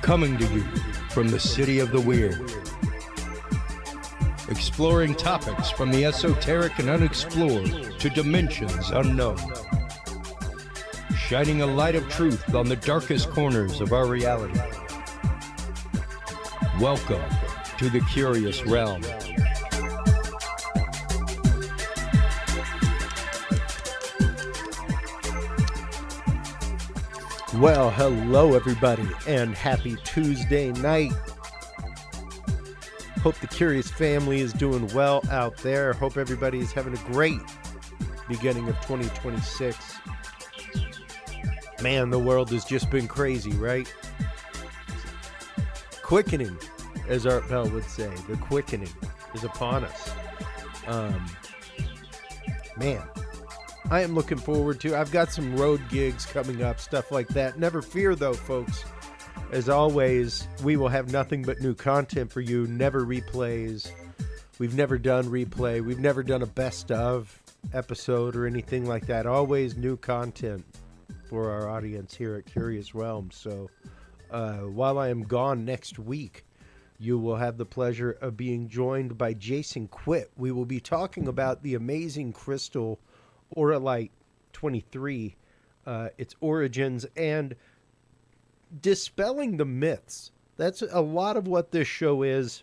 Coming to you from the city of the weird. Exploring topics from the esoteric and unexplored to dimensions unknown. Shining a light of truth on the darkest corners of our reality. Welcome to the Curious Realm. Well, hello everybody, and happy Tuesday night. Hope the Curious family is doing well out there. Hope everybody is having a great beginning of 2026. Man, the world has just been crazy, right? Quickening, as Art Bell would say. The quickening is upon us. Man, I am looking forward to. I've got some road gigs coming up, stuff like that. Never fear, though, folks. As always, we will have nothing but new content for you. Never replays. We've never done replay. We've never done a best of episode or anything like that. Always new content for our audience here at Curious Realm. So while I am gone next week, you will have the pleasure of being joined by Jason Quitt. We will be talking about the amazing crystal Auralite 23, its origins, and dispelling the myths. That's a lot of what this show is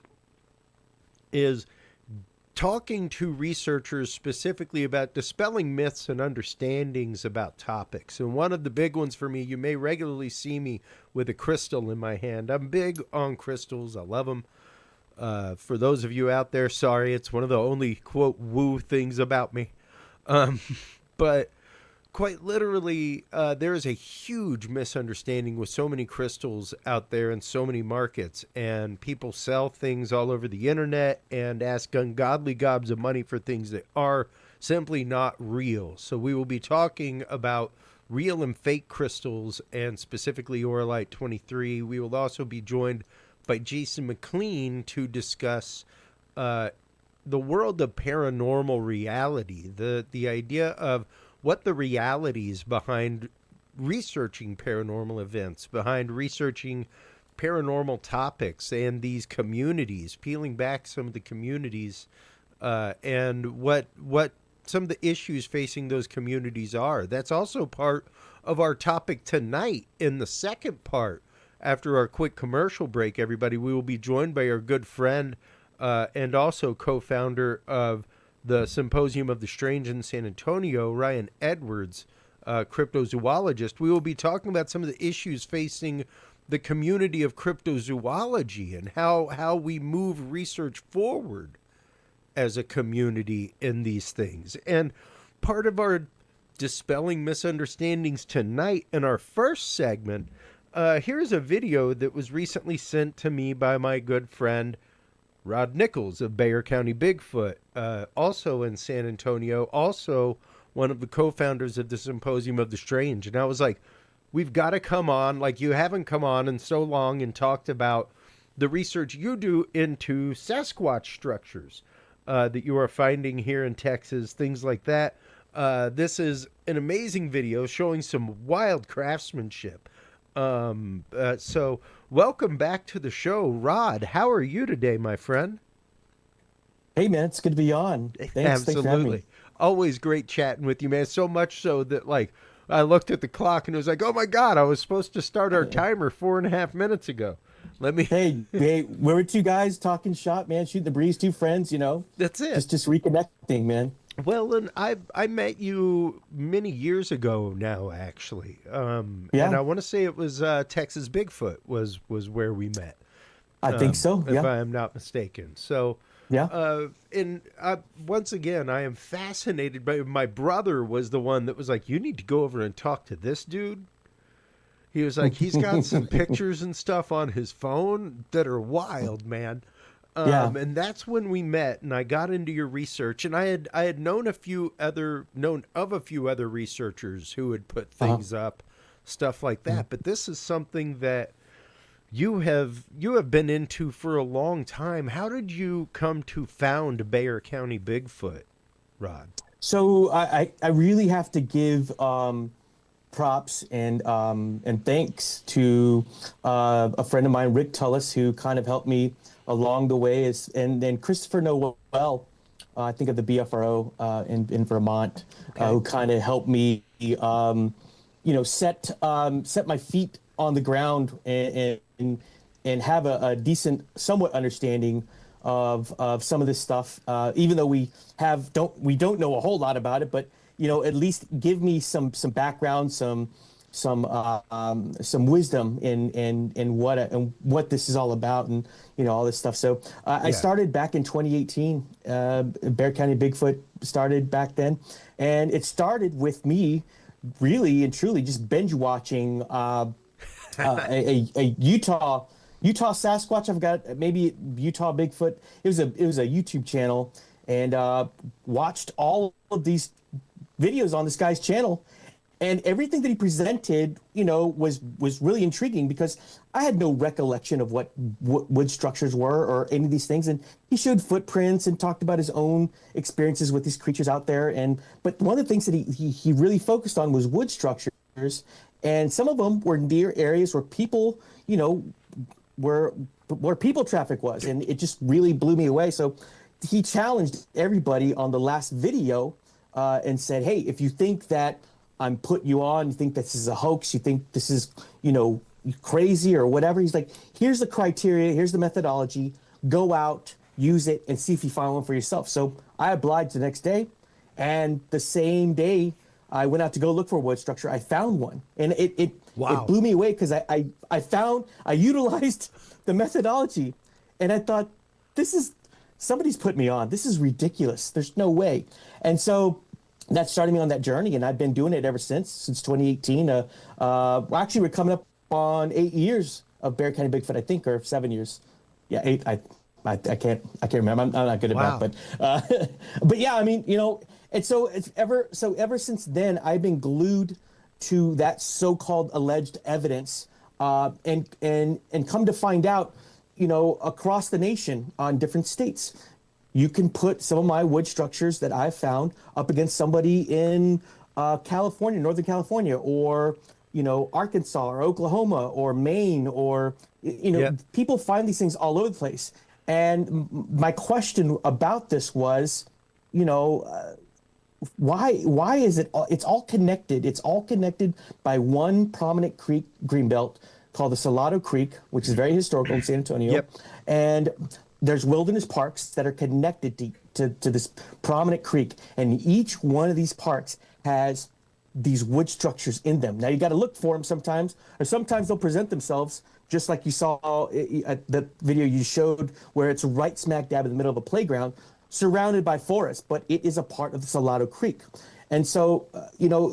talking to researchers specifically about dispelling myths and understandings about topics. And one of the big ones for me, you may regularly see me with a crystal in my hand. I'm big on crystals. I love them. For those of you out there, sorry, it's one of the only, quote, woo things about me. But quite literally, there is a huge misunderstanding with so many crystals out there in so many markets, and people sell things all over the internet and ask ungodly gobs of money for things that are simply not real. So we will be talking about real and fake crystals, and specifically Auralite 23. We will also be joined by Jason McLean to discuss the world of paranormal reality, the idea of what the realities behind researching paranormal events, behind researching paranormal topics and these communities, peeling back some of the communities, and what some of the issues facing those communities are. That's also part of our topic tonight. In the second part, after our quick commercial break, everybody, we will be joined by our good friend and also co-founder of the Symposium of the Strange in San Antonio, Ryan Edwards, Cryptozoologist. We will be talking about some of the issues facing the community of cryptozoology and how we move research forward as a community in these things. And part of our dispelling misunderstandings tonight in our first segment, here's a video that was recently sent to me by my good friend Rod Nichols of Bexar County Bigfoot, also in San Antonio, also one of the co-founders of the Symposium of the Strange. And I was like, we've got to come on, like you haven't come on in so long and talked about the research you do into Sasquatch structures that you are finding here in Texas, things like that. This is an amazing video showing some wild craftsmanship. So welcome back to the show, Rod. How are you today, my friend? Hey, man, it's good to be on. Thanks. Absolutely. Thanks for having me. Always great chatting with you, man. So much so that, like, I looked at the clock and it was like, oh my God, I was supposed to start our timer 4.5 minutes ago. Hey, we're two guys talking shop, man, shooting the breeze, two friends, you know. That's it. Just reconnecting, man. Well, and I met you many years ago now, actually. And I want to say it was Texas Bigfoot was where we met. I think so, yeah. If I am not mistaken. So, yeah. And once again, I am fascinated by, my brother was the one that was like, you need to go over and talk to this dude. He was like, he's got some pictures and stuff on his phone that are wild, man. And that's when we met, and I got into your research, and I had known of a few other researchers who had put things up, stuff like that. But this is something that you have been into for a long time. How did you come to found Bexar County Bigfoot, Rod? So I really have to give props and thanks to a friend of mine, Rick Tullis, who kind of helped me along the way, and then Christopher Noel, I think of the BFRO in Vermont, who kind of helped me, set my feet on the ground and have a decent, somewhat understanding of some of this stuff, even though we don't know a whole lot about it, but at least give me some background, some wisdom in what this is all about, and all this stuff. So I started back in 2018. Bexar County Bigfoot started back then, and it started with me really and truly just binge watching a Utah Sasquatch. I've got maybe Utah Bigfoot. It was a YouTube channel, and watched all of these videos on this guy's channel, and everything that he presented, was really intriguing, because I had no recollection of what wood structures were or any of these things. And he showed footprints and talked about his own experiences with these creatures out there. But one of the things that he really focused on was wood structures, and some of them were near areas where people, where people traffic was, and it just really blew me away. So he challenged everybody on the last video and said, hey, if you think that I'm putting you on, you think this is a hoax, you think this is, crazy or whatever, he's like, here's the criteria, here's the methodology, go out, use it, and see if you find one for yourself. So I obliged the next day, and the same day I went out to go look for a wood structure. I found one, and it blew me away, because I utilized the methodology, and I thought, somebody's put me on. This is ridiculous. There's no way. And so that started me on that journey, and I've been doing it ever since 2018. Actually, we're coming up on 8 years of Bexar County Bigfoot, I think, or 7 years. Yeah, 8. I can't remember. I'm not good at math, but yeah, I mean, and so ever since then, I've been glued to that so-called alleged evidence, and come to find out, across the nation on different states, you can put some of my wood structures that I've found up against somebody in California, Northern California, or Arkansas or Oklahoma or Maine, or people find these things all over the place. And my question about this was, why is it? It's all connected. It's all connected by one prominent creek, greenbelt, called the Salado Creek, which is very historical in San Antonio. Yep. And there's wilderness parks that are connected to this prominent creek, and each one of these parks has these wood structures in them. Now you got to look for them sometimes, or sometimes they'll present themselves just like you saw at the video you showed, where it's right smack dab in the middle of a playground, surrounded by forest, but it is a part of the Salado Creek. And so,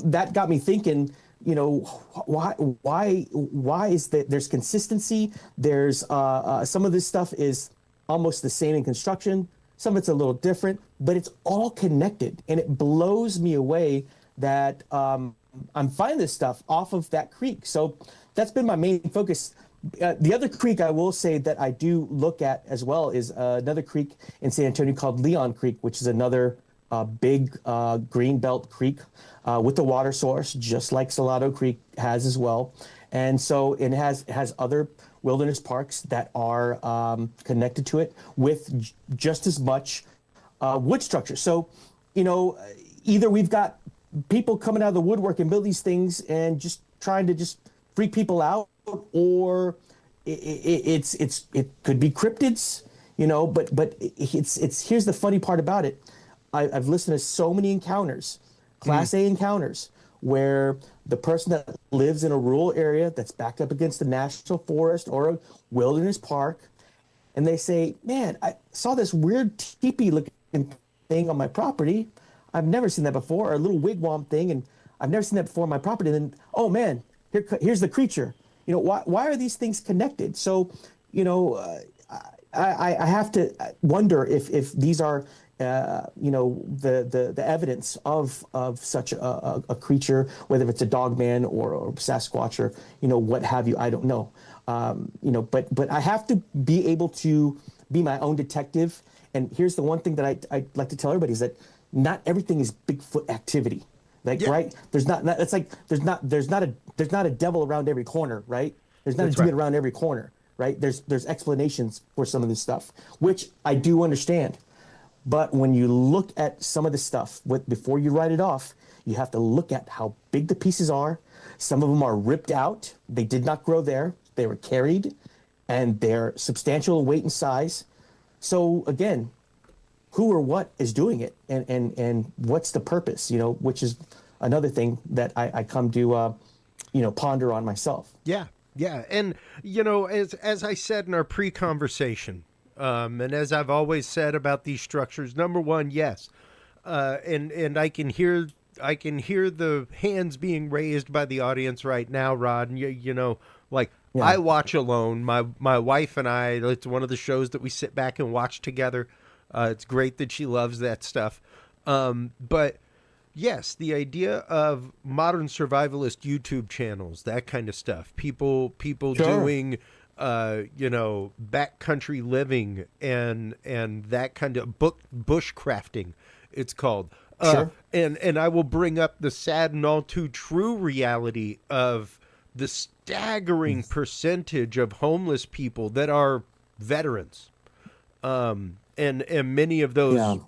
that got me thinking, why is that? There's consistency. There's some of this stuff is almost the same in construction. Some of it's a little different, but it's all connected. And it blows me away that I'm finding this stuff off of that creek. So that's been my main focus. The other creek I will say that I do look at as well is another creek in San Antonio called Leon Creek, which is another big greenbelt creek with a water source, just like Salado Creek has as well. And so it has other wilderness parks that are connected to it with just as much wood structure. So, either we've got people coming out of the woodwork and build these things and just trying to just freak people out, or it could be cryptids, but it's here's the funny part about it. I've listened to so many encounters, Class A encounters, where the person that lives in a rural area that's backed up against a national forest or a wilderness park, and they say, man, I saw this weird teepee looking thing on my property. I've never seen that before, or a little wigwam thing, and I've never seen that before on my property. And then, oh man, here's the creature. Why are these things connected? So, I have to wonder if these are, the evidence of such a creature, whether it's a dogman or Sasquatch or what have you. I don't know. But I have to be able to be my own detective. And here's the one thing that I like to tell everybody is that not everything is Bigfoot activity. Like, Yeah. right? It's like there's not a devil around every corner, right? There's not That's a demon right. around every corner, right? There's explanations for some of this stuff, which I do understand. But when you look at some of the stuff, before you write it off, you have to look at how big the pieces are. Some of them are ripped out. They did not grow there. They were carried, and they're substantial in weight and size. So again, who or what is doing it, and what's the purpose? Which is another thing that I come to ponder on myself. Yeah, yeah, and as I said in our pre-conversation, and as I've always said about these structures, number one, yes, and I can hear the hands being raised by the audience right now, Rod. And like Yeah. I watch alone. My wife and I. It's one of the shows that we sit back and watch together. It's great that she loves that stuff. But yes, the idea of modern survivalist YouTube channels, that kind of stuff, people Sure. doing, backcountry living and that kind of bushcrafting, it's called. Sure. And I will bring up the sad and all too true reality of the staggering percentage of homeless people that are veterans. And many of those,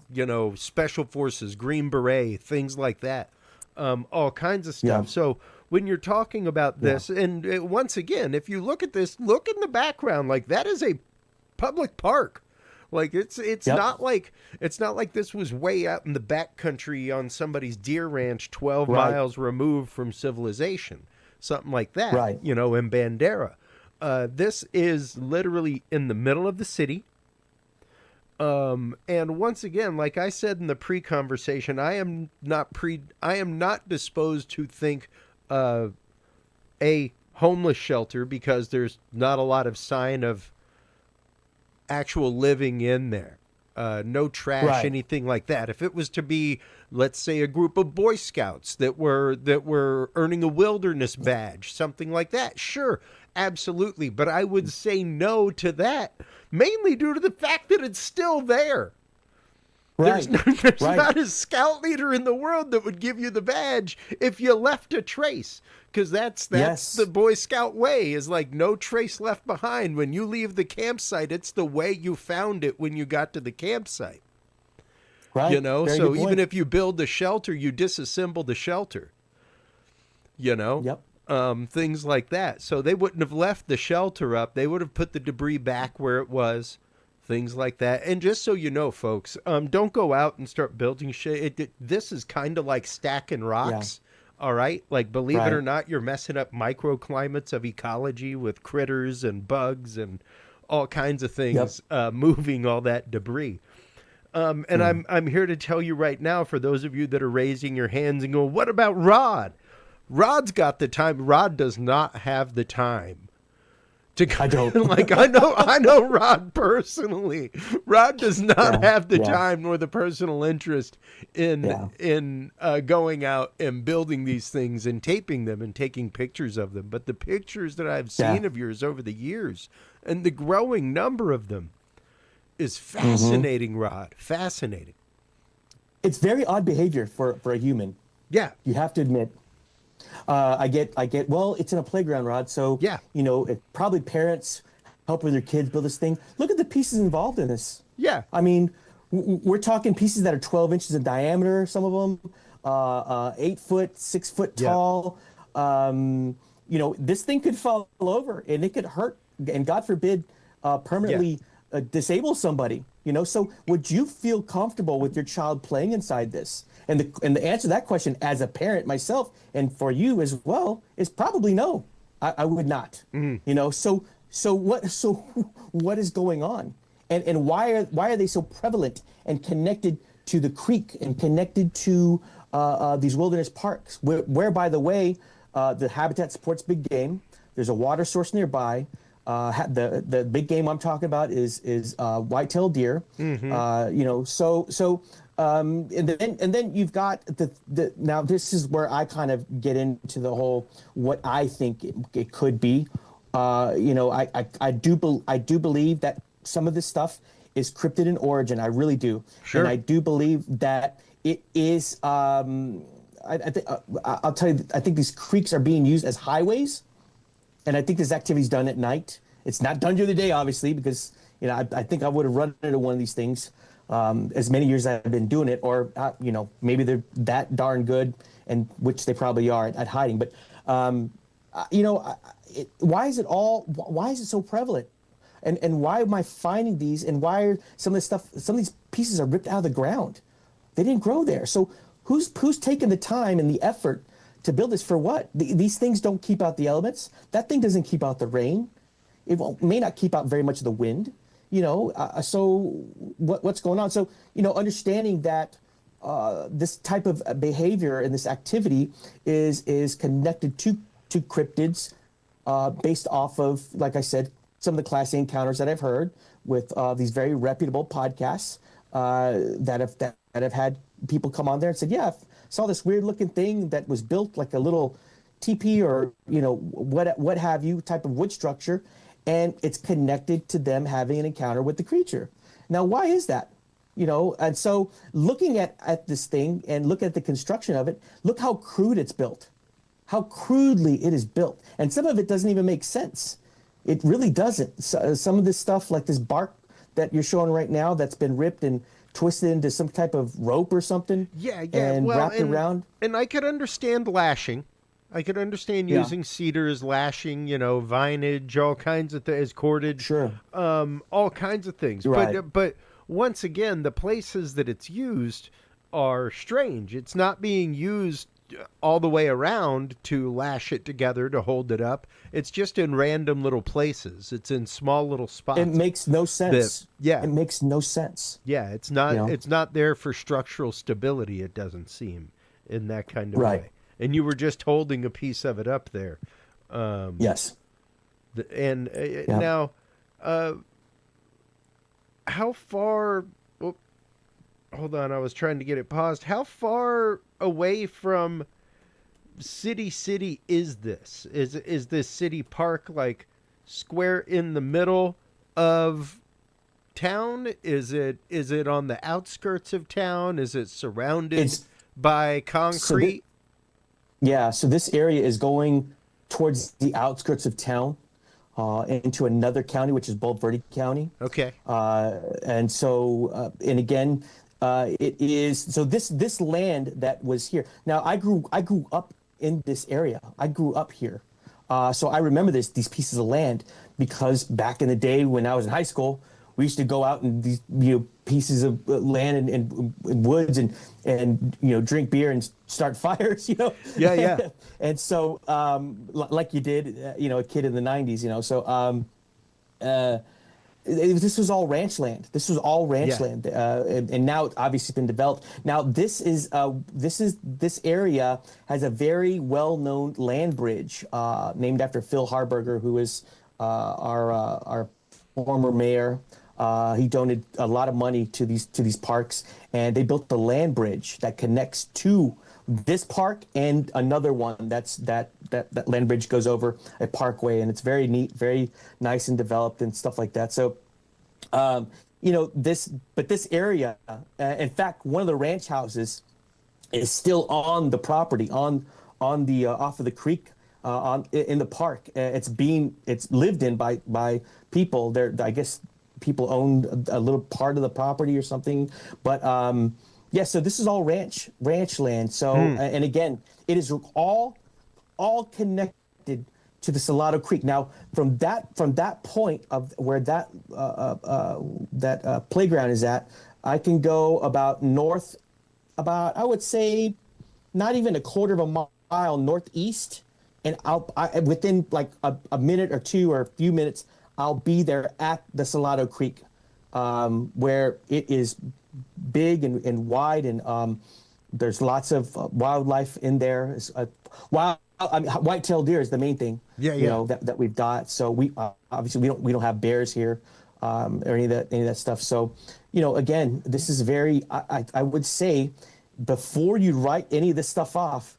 special forces, Green Beret, things like that, all kinds of stuff. Yeah. So when you're talking about this, and once again, if you look at this, look in the background, like that is a public park. Like it's Yep. not like this was way out in the backcountry on somebody's deer ranch 12 Right. miles removed from civilization, something like that. Right. In Bandera. This is literally in the middle of the city. And once again, like I said in the pre-conversation, I am not disposed to think a homeless shelter, because there's not a lot of sign of actual living in there. No trash, Right. anything like that. If it was to be, let's say, a group of Boy Scouts that were earning a wilderness badge, something like that, sure, absolutely. But I would say no to that, mainly due to the fact that it's still there. Right. There's Right. not a scout leader in the world that would give you the badge if you left a trace, because that's Yes. the Boy Scout way, is like no trace left behind. When you leave the campsite, it's the way you found it when you got to the campsite. Right. Very So good even point. if you build the shelter, you disassemble the shelter. Yep. Things like that. So they wouldn't have left the shelter up. They would have put the debris back where it was. Things like that. And just so you know, folks, don't go out and start building shit. This is kind of like stacking rocks. All right. Like, believe it or Right. not, you're messing up microclimates of ecology with critters and bugs and all kinds of things, moving all that debris. And I'm here to tell you right now, for those of you that are raising your hands and going, what about Rod? Rod's got the time. Rod does not have the time to I don't. like I know Rod personally. Rod does not have the yeah. time nor the personal interest in going out and building these things and taping them and taking pictures of them. But the pictures that I've seen of yours over the years, and the growing number of them, is fascinating, Rod. Fascinating. It's very odd behavior for a human. Yeah. You have to admit. I get. Well, it's in a playground, Rod. So Yeah. probably parents helping their kids build this thing. Look at the pieces involved in this. Yeah. I mean, we're talking pieces that are 12 inches in diameter. Some of them, 8 foot, 6 foot Yeah. tall. This thing could fall over and it could hurt, and God forbid, permanently disable somebody. So would you feel comfortable with your child playing inside this? And the answer to that question, as a parent myself, and for you as well, is probably no. I would not. So what is going on? And why are they so prevalent and connected to the creek and connected to these wilderness parks, where by the way, the habitat supports big game. There's a water source nearby. The big game I'm talking about is white-tailed deer. And then you've got the now this is where I kind of get into the whole what I think it could be. I do believe that some of this stuff is cryptid in origin. I really do. Sure. And I do believe that it is I'll tell you, I think these creeks are being used as highways, and I think this activity is done at night. It's not done during the day, obviously, because I think I would have run into one of these things as many years as I've been doing it, or maybe they're that darn good, and which they probably are at hiding. But why is it so prevalent? And why am I finding these? And why are some of these pieces are ripped out of the ground? They didn't grow there. So who's taking the time and the effort to build this for what? These things don't keep out the elements. That thing doesn't keep out the rain. It may not keep out very much of the wind. So what's going on? So understanding that this type of behavior and this activity is connected to cryptids based off of, like I said, some of the Class A encounters that I've heard with these very reputable podcasts that have had people come on there and said, yeah, I saw this weird looking thing that was built like a little teepee or what have you type of wood structure, and it's connected to them having an encounter with the creature. Now, why is that? And so looking at this thing and look at the construction of it, look how crude it's built, how crudely it is built, and some of it doesn't even make sense. It really doesn't. So, some of this stuff, like this bark that you're showing right now, that's been ripped and twisted into some type of rope or something. Yeah. And wrapped around. And I could understand lashing. I could understand using cedars, lashing, vinage, all kinds of things, cordage. Sure. All kinds of things. Right. But once again, the places that it's used are strange. It's not being used all the way around to lash it together to hold it up. It's just in random little places. It's in small little spots. It makes no sense. It makes no sense. Yeah, it's not it's not there for structural stability, it doesn't seem, in that kind of way. And you were just holding a piece of it up there. Yes. Now, how far... hold on, I was trying to get it paused. How far away from city is this? Is this city park like square in the middle of town? Is it on the outskirts of town? Is it surrounded by concrete? So this area is going towards the outskirts of town, into another county, which is Bulverde County. Okay. And so, and again, it is, so this land that was here. Now I grew up in this area. I grew up here. So I remember these pieces of land because back in the day when I was in high school, we used to go out and these pieces of land and woods and drink beer and start fires. Yeah. And so like you did, a kid in the 90s. So this was all ranch land. This was all ranch land, and now it's obviously been developed. Now this area has a very well-known land bridge named after Phil Harburger, who is our former mayor. He donated a lot of money to these parks, and they built the land bridge that connects to this park and another one. That land bridge goes over a parkway, and it's very neat, very nice and developed and stuff like that. So, this area, in fact, one of the ranch houses is still on the property, on the off of the creek, in the park. It's lived in by people there. I guess people owned a little part of the property or something, but so this is all ranch land. So and again, it is all connected to the Salado Creek. Now, from that point of where that playground is at, I can go about north, I would say, not even a quarter of a mile northeast, and within like a minute or two or a few minutes, I'll be there at the Salado Creek, where it is big and wide, and there's lots of wildlife in there. White-tailed deer is the main thing. That we've got. So we obviously we don't have bears here, or any of that stuff. So again, this is very. I would say, before you write any of this stuff off,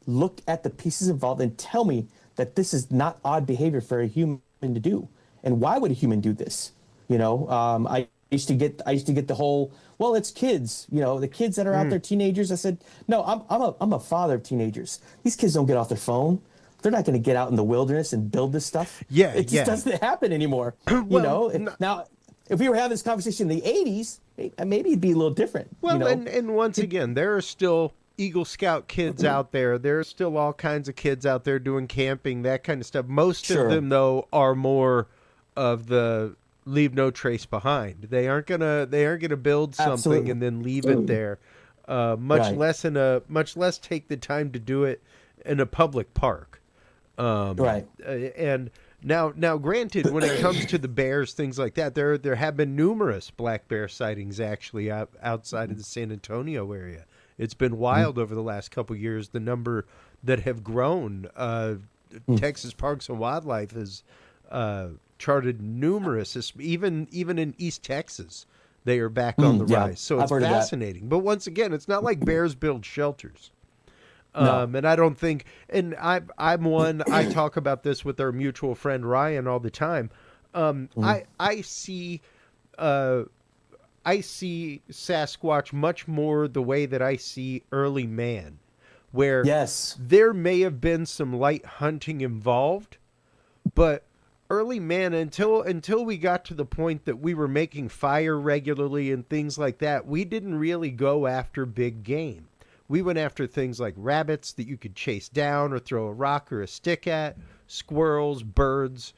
look at the pieces involved and tell me that this is not odd behavior for a human to do. And why would a human do this? I used to get the whole, well, it's kids, the kids that are out there, teenagers. I said, no, I'm a father of teenagers. These kids don't get off their phone. They're not going to get out in the wilderness and build this stuff. Yeah, It just doesn't happen anymore. Now, if we were having this conversation in the 80s, maybe it'd be a little different. Well, and once again, there are still Eagle Scout kids out there. There are still all kinds of kids out there doing camping, that kind of stuff. Most of them, though, are more of the leave no trace behind. They aren't gonna build something and then leave it there. Much less take the time to do it in a public park. And now, granted, when it comes to the bears, things like that, there have been numerous black bear sightings actually outside of the San Antonio area. It's been wild over the last couple of years. The number that have grown. Texas Parks and Wildlife has charted numerous, even in East Texas, they are back on the rise. So it's fascinating. But once again, it's not like bears build shelters. And I don't think, and I'm one, I talk about this with our mutual friend Ryan all the time. I see Sasquatch much more the way that I see early man, where there may have been some light hunting involved, but early man, until we got to the point that we were making fire regularly and things like that, we didn't really go after big game. We went after things like rabbits that you could chase down or throw a rock or a stick at, squirrels, birds,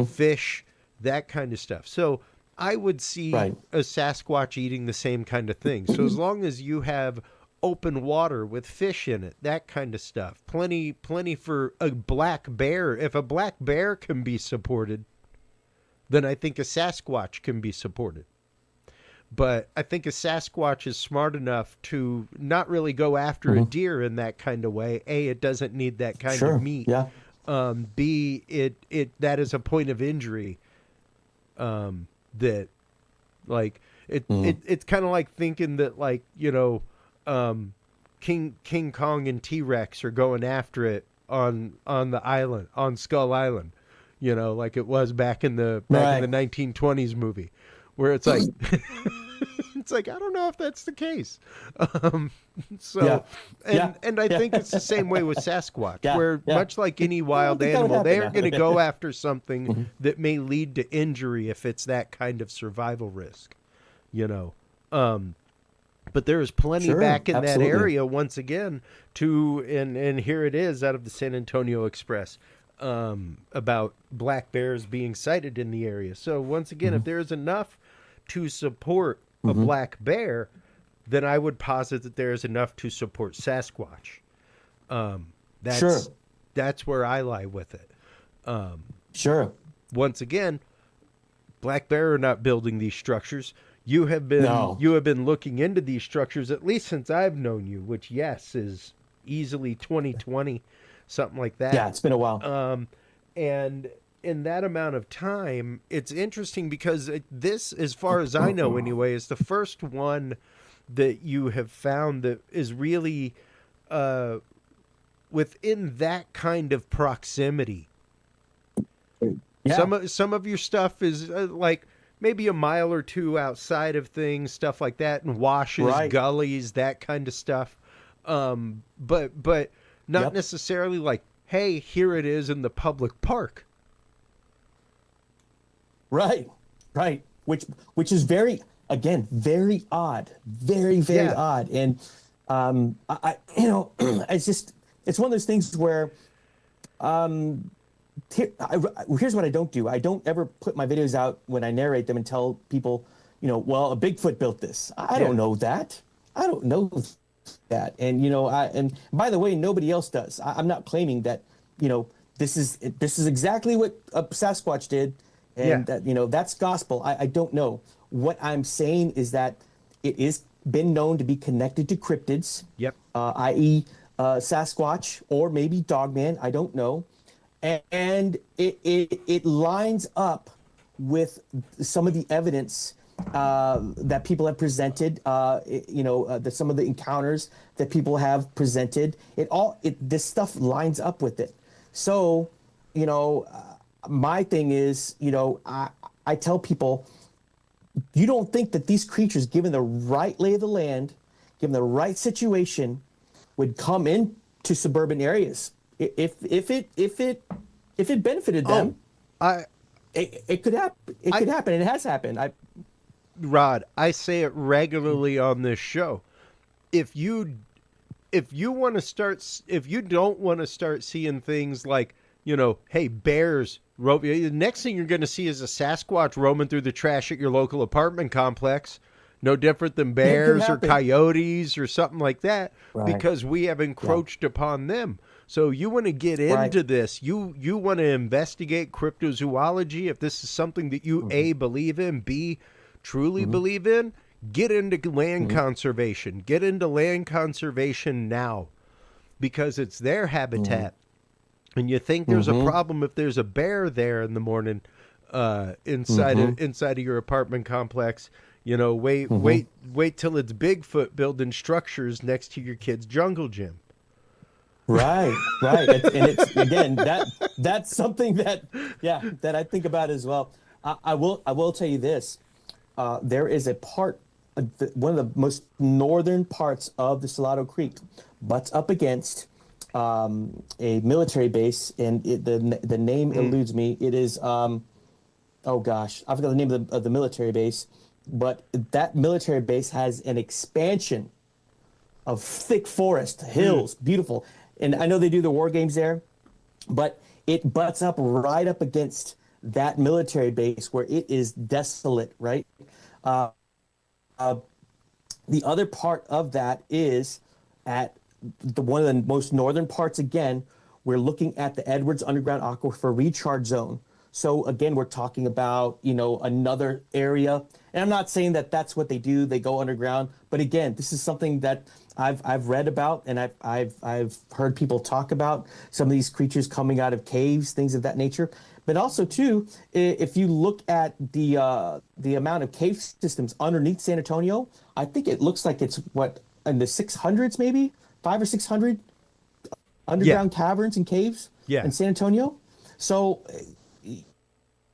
fish, that kind of stuff. So I would see a Sasquatch eating the same kind of thing. So as long as you have open water with fish in it, that kind of stuff, plenty for a black bear. If a black bear can be supported, then I think a Sasquatch can be supported. But I think a Sasquatch is smart enough to not really go after a deer in that kind of way. A, it doesn't need that kind of meat. B, that is a point of injury. That, like, it's kind of like thinking that, like, King Kong and T-Rex are going after it on the island, on Skull Island, like it was back in the 1920s movie. Where it's like, it's like, I don't know if that's the case. And I think it's the same way with Sasquatch, where much like any wild animal, they are going to go after something that may lead to injury if it's that kind of survival risk, But there is plenty back in that area once again and here it is out of the San Antonio Express. About black bears being sighted in the area. So once again, if there's enough to support a black bear, then I would posit that there is enough to support Sasquatch. That's where I lie with it. Once again, black bear are not building these structures. You have been looking into these structures at least since I've known you, which is easily 2020. Something like that. Yeah, it's been a while. And in that amount of time, it's interesting because this, as far as I know anyway, is the first one that you have found that is really within that kind of proximity. Yeah. Some of your stuff is like maybe a mile or two outside of things, stuff like that, and washes, gullies, that kind of stuff. But not necessarily like, hey, here it is in the public park. Right. Which is very odd, very odd. And it's one of those things where here's what I don't do. I don't ever put my videos out when I narrate them and tell people, well, a Bigfoot built this. I don't know that. I don't know that. And and by the way, nobody else does. I'm not claiming that this is exactly what a Sasquatch did, and that that's gospel. I don't know. What I'm saying is that it is been known to be connected to cryptids, i.e. Sasquatch or maybe Dogman, I don't know, and it lines up with some of the evidence that people have presented, some of the encounters that people have presented. This stuff lines up with it. So, my thing is, I tell people, you don't think that these creatures, given the right lay of the land, given the right situation, would come into suburban areas if it benefited them. I It could happen. It could happen. And it has happened. Rod, I say it regularly on this show. If you want to start, if you don't want to start seeing things like, hey, bears, the next thing you're going to see is a Sasquatch roaming through the trash at your local apartment complex. No different than bears or coyotes or something like that, because we have encroached upon them. So you want to get into this. You want to investigate cryptozoology. If this is something that you A, believe in, B, truly believe in, get into land conservation. Get into land conservation now, because it's their habitat. And you think there's a problem if there's a bear there in the morning inside of your apartment complex. Wait till it's Bigfoot building structures next to your kid's jungle gym. Right. And it's, again, that's something that I think about as well. I will tell you this. There is a part, one of the most northern parts of the Salado Creek butts up against a military base, and the name eludes me. It is, oh gosh, I forgot the name of the military base, but that military base has an expansion of thick forest, hills, beautiful. And I know they do the war games there, but it butts up right up against that military base where it is desolate, right? The other part of that is at one of the most northern parts. Again, we're looking at the Edwards Underground Aquifer Recharge Zone. So again, we're talking about, another area. And I'm not saying that that's what they do. They go underground. But again, this is something that I've read about, and I've heard people talk about some of these creatures coming out of caves, things of that nature. But also too, if you look at the amount of cave systems underneath San Antonio, I think it looks like it's in the 600s, maybe 500 or 600 underground caverns and caves in San Antonio. So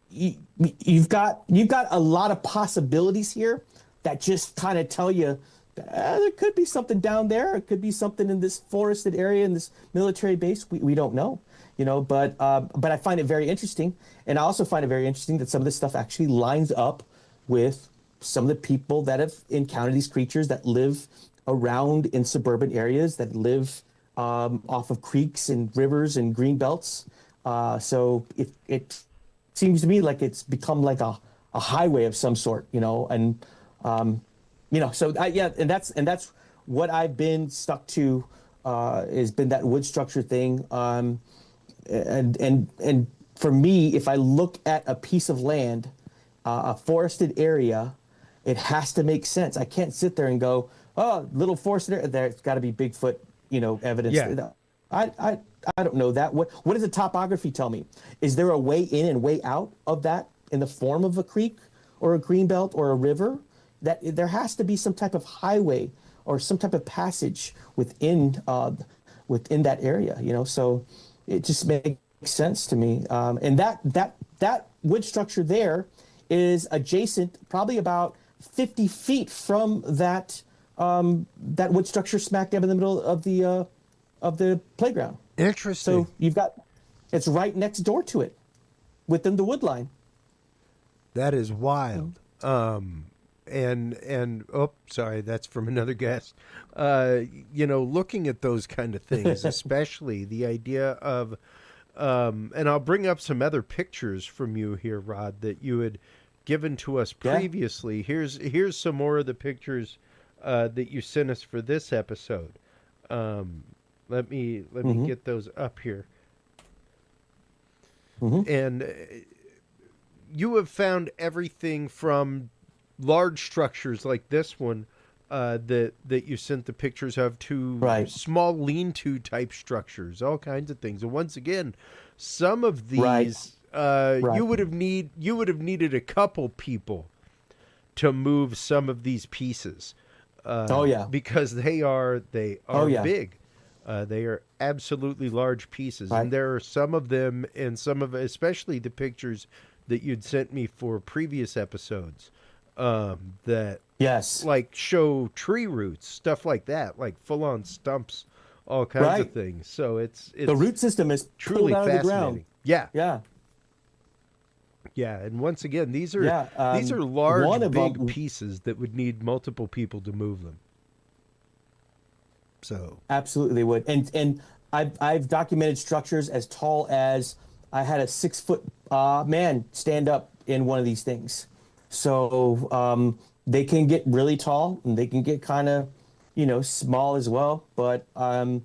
you've got a lot of possibilities here that just kind of tell you there could be something down there. It could be something in this forested area, in this military base. We don't know, but I find it very interesting. And I also find it very interesting that some of this stuff actually lines up with some of the people that have encountered these creatures that live around in suburban areas, that live off of creeks and rivers and green belts. So it seems to me like it's become like a highway of some sort, and so and that's what I've been stuck to, has been that wood structure thing. And for me, if I look at a piece of land, a forested area, it has to make sense. I can't sit there and go, oh, little forested area, there's got to be Bigfoot, evidence. Yeah. I don't know that. What does the topography tell me? Is there a way in and way out of that in the form of a creek or a green belt or a river? That there has to be some type of highway or some type of passage within that area, So it just makes sense to me. And that wood structure there is adjacent, probably about 50 feet from that wood structure smack dab in the middle of the playground. Interesting. So it's right next door to it, within the wood line. That is wild. And oh, sorry, that's from another guest. Looking at those kind of things, especially the idea of, and I'll bring up some other pictures from you here, Rod, that you had given to us previously. Here's some more of the pictures that you sent us for this episode. Let me get those up here. And you have found everything from large structures like this one that you sent the pictures of to small lean-to type structures, all kinds of things. And once again, some of these you would have needed a couple people to move some of these pieces. Because they are big. They are absolutely large pieces, and there are some of them, and especially the pictures that you'd sent me for previous episodes. that Yes. like show tree roots, stuff like that, like full on stumps, all kinds of Right. things. So it's The root system is truly pulled out of the ground. fascinating. Yeah, Yeah. yeah. And once again, these are Yeah, these are one large, of big them- pieces that would need multiple people to move them. So Absolutely, they would. And I've documented structures as tall as I had a 6 foot man stand up in one of these things. So they can get really tall and they can get kind of, small as well. But I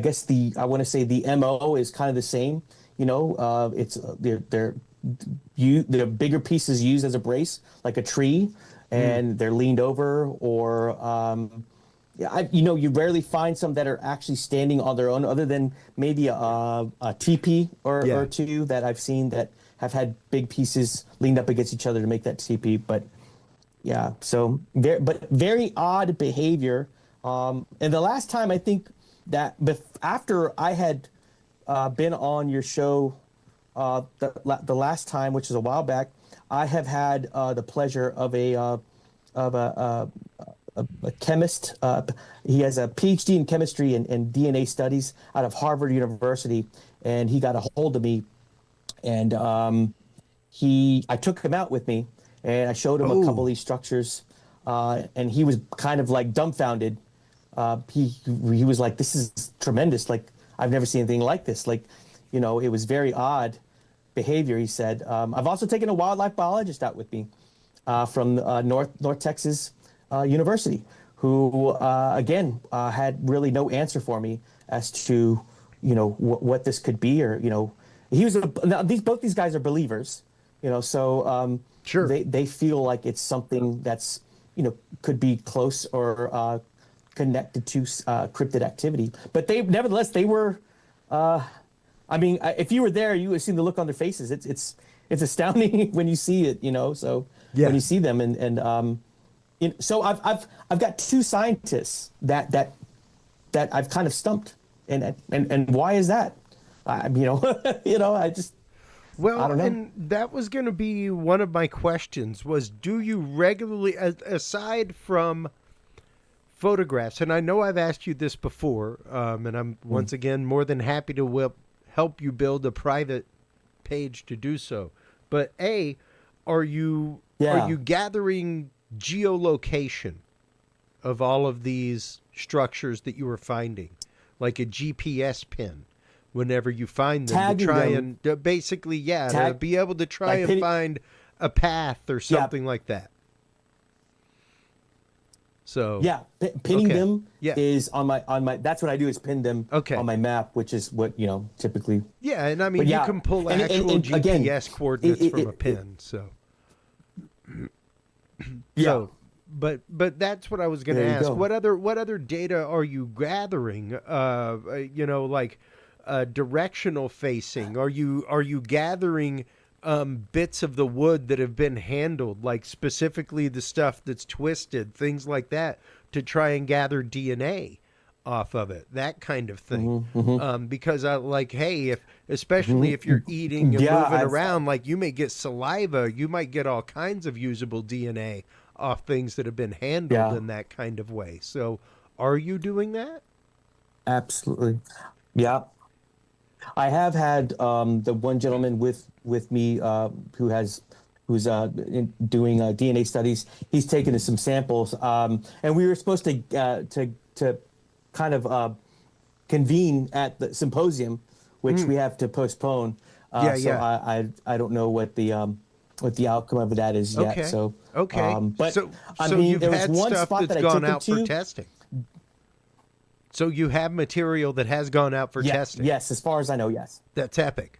guess I want to say the MO is kind of the same. It's they're bigger pieces used as a brace, like a tree, and they're leaned over, or yeah, you rarely find some that are actually standing on their own, other than maybe a teepee or two that I've seen that have had big pieces leaned up against each other to make that teepee. But yeah, so very odd behavior. And the last time I think that after I had been on your show, the last time, which is a while back, I have had the pleasure of a chemist. He has a PhD in chemistry and DNA studies out of Harvard University, and he got a hold of me, and I took him out with me, and I showed him a couple of these structures, and he was kind of like dumbfounded. He was like, "This is tremendous! Like, I've never seen anything like this. Like, it was very odd behavior." He said, "I've also taken a wildlife biologist out with me from North Texas University, who again had really no answer for me as to what this could be, or he was both these guys are believers, so Sure. they feel like it's something that's could be close or connected to cryptid activity, but they were if you were there, you would have seen the look on their faces. It's astounding when you see it, so Yeah. when you see them, and so I've got two scientists that I've kind of stumped, and why is that? I just well, I don't know. and that was going to be one of my questions: was do you regularly, aside from photographs, and I know I've asked you this before, and I'm once again more than happy to help you build a private page to do so. But are you gathering geolocation of all of these structures that you were finding, like a GPS pin, whenever you find them, Tagging to try them. and basically, to be able to try and find a path or something like that? So pinning them Yeah. is on my. That's what I do, is pin them on my map, which is what typically. Yeah, and I mean, But you can pull and actual again, GPS coordinates from a pin. So but that's what I was going to There you ask. go. What other data are you gathering? Like directional facing. Are you gathering bits of the wood that have been handled, like specifically the stuff that's twisted, things like that, to try and gather DNA off of it, that kind of thing? Because especially if you're eating and moving around, like you may get saliva, you might get all kinds of usable DNA off things that have been handled in that kind of way. So are you doing that? Absolutely. Yeah. I have had the one gentleman with me who's doing DNA studies. He's taken some samples, and we were supposed to kind of convene at the symposium, which we have to postpone. So I don't know what the outcome of that is yet. So but so I mean, you've there was had one stuff spot that's that I gone took him out for to. testing. So you have material that has gone out for testing. Yes, as far as I know, yes. That's epic.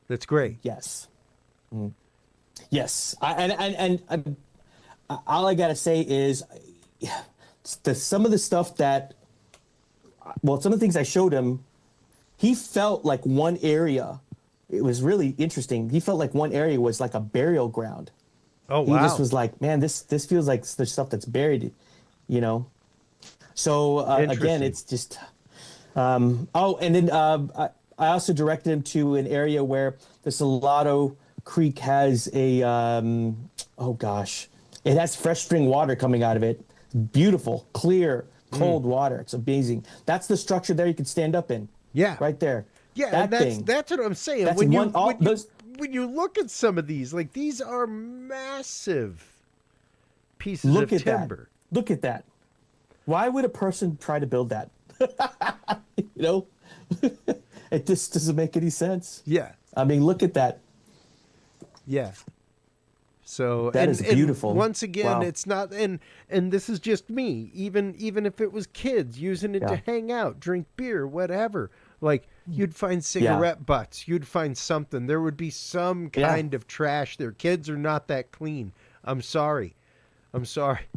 That's great. Yes. Yes. All I gotta say is, some of the stuff some of the things I showed him, he felt like one area. It was really interesting. He felt like one area was like a burial ground. Oh, He wow. just was like, man, this feels like there's stuff that's buried, So again, Interesting. it's just. And then I also directed him to an area where there's a lot of creek has a oh gosh, it has fresh spring water coming out of it. Beautiful, clear, cold water. It's amazing. That's the structure there you could stand up in. Yeah. Right there. Yeah, that and that's thing. that's what I'm saying. That's When one. when you look at some of these, like these are massive pieces Look of at timber. that. Look at that. Why would a person try to build that? You know, it just doesn't make any sense. Yeah. I mean, look at that. Yeah. So That is beautiful. And once again, Wow. it's not, and this is just me. Even if it was kids using it to hang out, drink beer, whatever. Like you'd find cigarette butts, you'd find something. There would be some kind of trash there. Kids are not that clean. I'm sorry.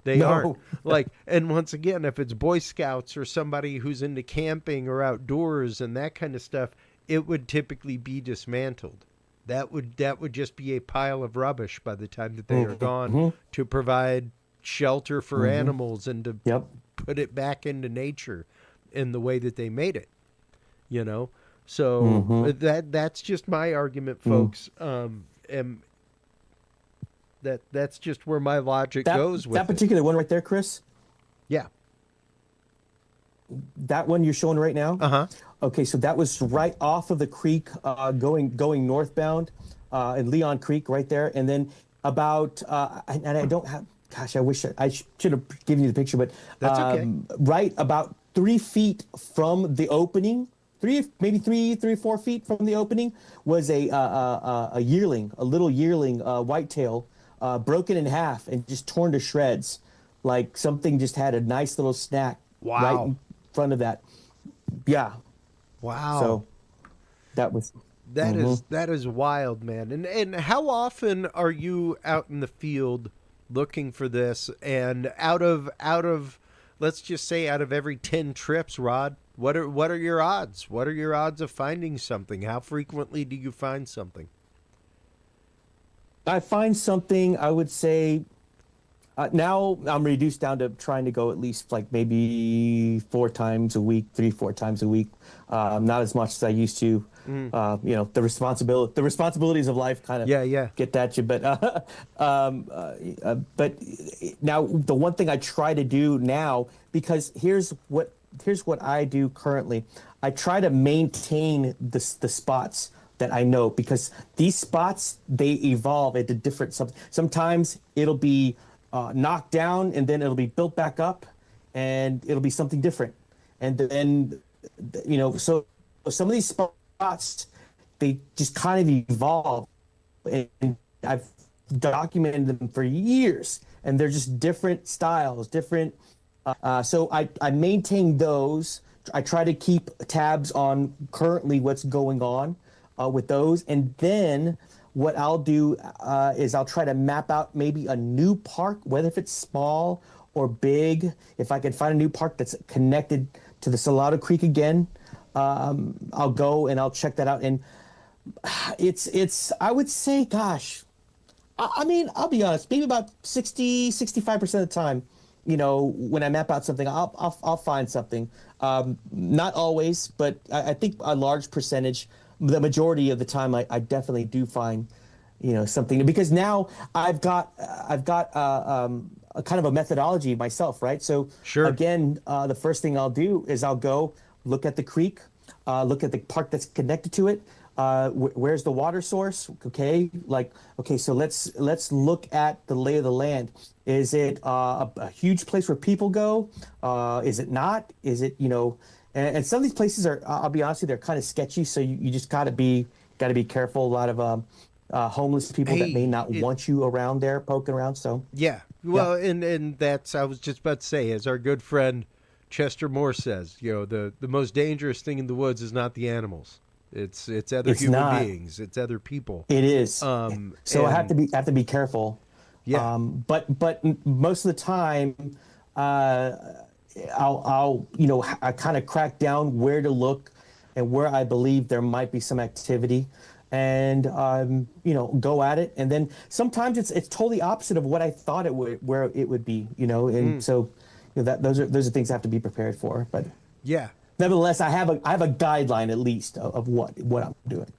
They aren't. Like, and once again, if it's Boy Scouts or somebody who's into camping or outdoors and that kind of stuff, it would typically be dismantled. That would just be a pile of rubbish by the time that they are gone to provide shelter for animals and to put it back into nature in the way that they made it. You know? So that's just my argument, folks. And that's just where my logic goes with that particular one right there, Chris. Yeah. That one you're showing right now. Uh-huh. Okay, so that was right off of the creek, going northbound, in Leon Creek, right there, and then about and I don't have. Gosh, I wish I should have given you the picture, but That's okay. Right about 3 feet from the opening, maybe 4 feet from the opening, was a yearling, a little yearling whitetail, broken in half and just torn to shreds, like something just had a nice little snack right in front of that. Yeah. Wow. So that was that is wild, man. And how often are you out in the field looking for this? And out of let's just say out of every 10 trips, Rod, what are your odds? What are your odds of finding something? How frequently do you find something? I find something, I would say, now I'm reduced down to trying to go at least like maybe 4 times a week, 3-4 times a week. Not as much as I used to. You know, the responsibilities of life kind of get at you. But now the one thing I try to do now, because here's what I do currently. I try to maintain the spots that I know, because these spots, they evolve into different sometimes it'll be knocked down and then it'll be built back up and it'll be something different. And then, you know, so some of these spots, they just kind of evolve, and I've documented them for years, and they're just different styles, different. So I maintain those. I try to keep tabs on currently what's going on with those. And then what I'll do is I'll try to map out maybe a new park, whether if it's small or big. If I can find a new park that's connected to the Salado Creek again, I'll go and I'll check that out. And it's I would say, gosh, I mean, I'll be honest, maybe about 65% of the time, you know, when I map out something, I'll find something. Not always, but I think a large percentage, the majority of the time, I definitely do find, you know, something, because now I've got a kind of a methodology myself, right? So again, the first thing I'll do is I'll go look at the creek, look at the park that's connected to it. Where's the water source? Okay, so let's look at the lay of the land. Is it a huge place where people go? Is it not? Is it, you know? And some of these places are, I'll be honest with you, they're kind of sketchy. So you just gotta be careful. A lot of homeless people that may not want you around there poking around. So well, and that's, I was just about to say, as our good friend Chester Moore says, you know, the most dangerous thing in the woods is not the animals. It's other human beings. It's other people. It is. So I have to be careful. Yeah. But most of the time, I'll you know, I kind of crack down where to look and where I believe there might be some activity, and you know, go at it. And then sometimes it's totally opposite of what I thought where it would be. You know, and so, you know, those are things I have to be prepared for. But yeah. Nevertheless, I have a guideline at least of what I'm doing.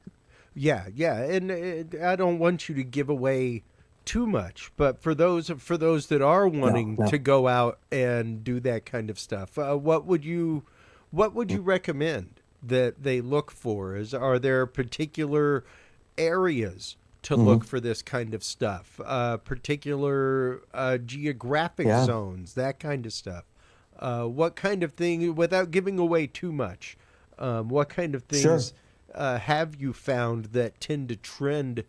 Yeah, yeah, and I don't want you to give away too much, but for those that are wanting No. to go out and do that kind of stuff, what would you recommend that they look for? Are there particular areas to look Hmm. for this kind of stuff? Particular geographic Yeah. zones, that kind of stuff. What kind of thing, without giving away too much, what kind of Sure. things have you found that tend to trend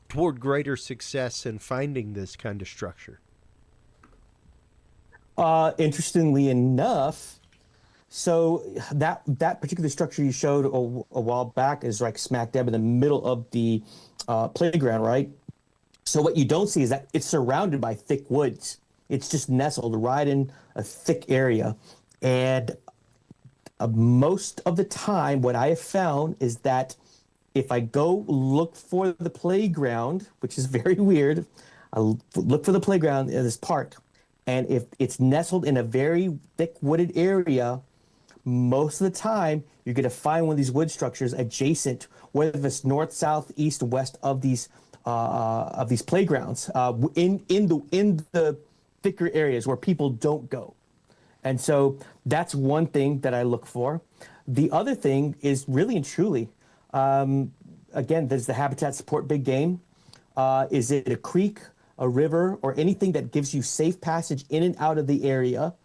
toward greater success in finding this kind of structure? Interestingly enough, so that particular structure you showed a while back is like smack dab in the middle of the playground, right? So what you don't see is that it's surrounded by thick woods. It's just nestled right in a thick area, and most of the time, what I have found is that if I go look for the playground, which is very weird, look for the playground in this park, and if it's nestled in a very thick wooded area, most of the time you're going to find one of these wood structures adjacent, whether it's north, south, east, west of these playgrounds, in the thicker areas where people don't go. And so that's one thing that I look for. The other thing is really and truly, again, there's the habitat support big game. Is it a creek, a river, or anything that gives you safe passage in and out of the area?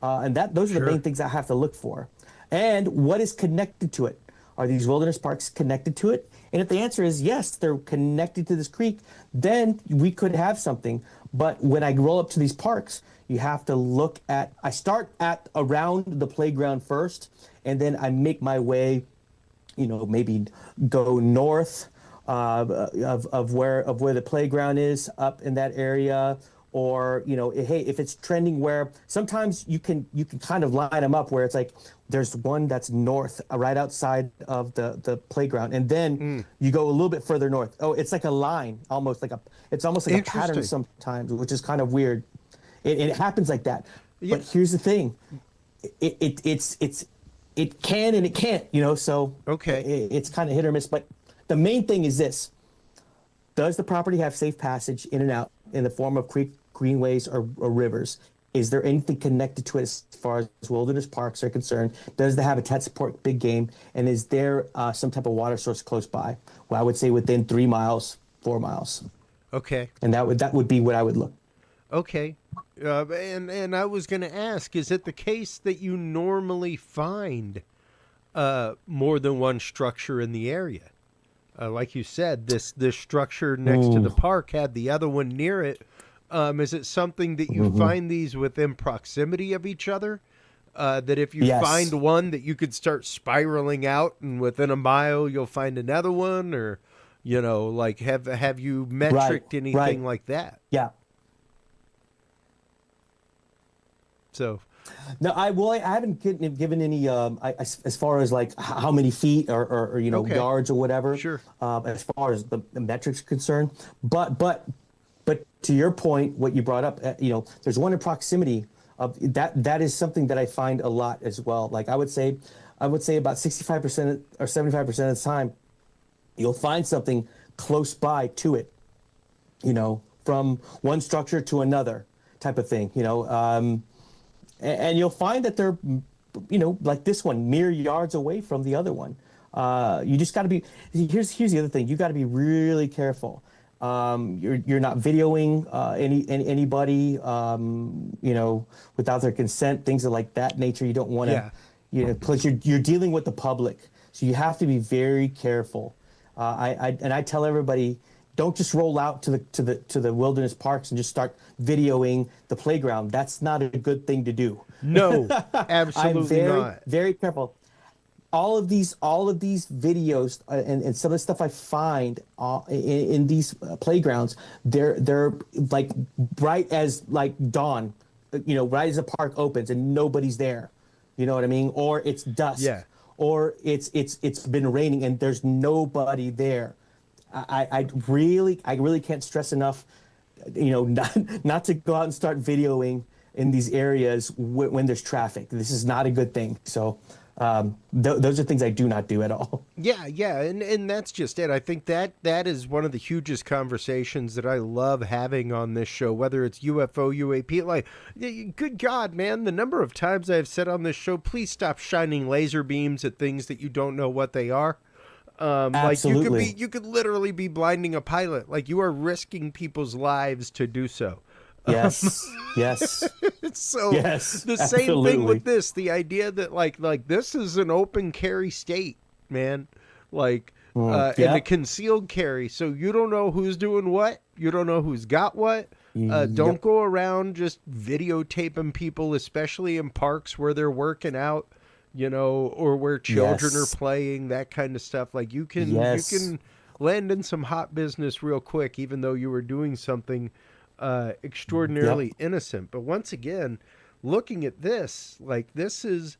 And those are the Sure. main things I have to look for. And what is connected to it? Are these wilderness parks connected to it? And if the answer is yes, they're connected to this creek, then we could have something. But when I roll up to these parks, you have to look at, I start at around the playground first, and then I make my way, maybe go north of where the playground is up in that area, or hey, if it's trending where sometimes you can kind of line them up where it's like there's one that's north right outside of the playground, and then you go a little bit further north. Oh, it's like a line, it's almost like a pattern Interesting. sometimes, which is kind of weird. It happens like that. Yeah. But here's the thing, it can and it can't, so Okay. it's kind of hit or miss. But the main thing is this: does the property have safe passage in and out in the form of creek, greenways, or rivers? Is there anything connected to it as far as wilderness parks are concerned? Does the habitat support big game? And is there some type of water source close by? Well, I would say within 3 miles, 4 miles, Okay. and that would be what I would look. Okay. And I was going to ask, is it the case that you normally find more than one structure in the area? Like you said, this structure next to the park had the other one near it. Is it something that you find these within proximity of each other? That if you Yes. find one, that you could start spiraling out, and within a mile you'll find another one, or like have you metriced anything right. like that? Yeah. So No, I haven't given any as far as like how many feet or Okay. yards or whatever. Sure. As far as the metrics are concerned, but to your point, what you brought up, there's one in proximity of that. That is something that I find a lot as well. Like I would say about 65% or 75% of the time, you'll find something close by to it. From one structure to another type of thing. And you'll find that they're, like this one, mere yards away from the other one. You just got to be. Here's the other thing. You got to be really careful. You're not videoing anybody, without their consent. Things of like that nature. You don't want to, Yeah. because you're dealing with the public, so you have to be very careful. I tell everybody, don't just roll out to the wilderness parks and just start videoing the playground. That's not a good thing to do. no, I'm absolutely not. very careful. All of these videos and some of the stuff I find in these playgrounds, they're like bright as like dawn, right as the park opens and nobody's there. You know what I mean? Or it's dusk. Yeah. Or it's been raining and there's nobody there. I really can't stress enough, not to go out and start videoing in these areas when there's traffic. This is not a good thing. So Those are things I do not do at all. Yeah, yeah, and that's just it. I think that is one of the hugest conversations that I love having on this show, whether it's UFO, UAP. Like, good God, man, the number of times I've said on this show, please stop shining laser beams at things that you don't know what they are. Absolutely. Like you could literally be blinding a pilot. Like, you are risking people's lives to do so. Yes. Yes. So Yes, the same thing absolutely. with this, the idea that like this is an open carry state, man. Like and a concealed carry. So you don't know who's doing what. You don't know who's got what. Don't go around just videotaping people, especially in parks where they're working out, or where children are playing, that kind of stuff. Like, you can land in some hot business real quick, even though you were doing something extraordinarily innocent. But once again, looking at this, like, this is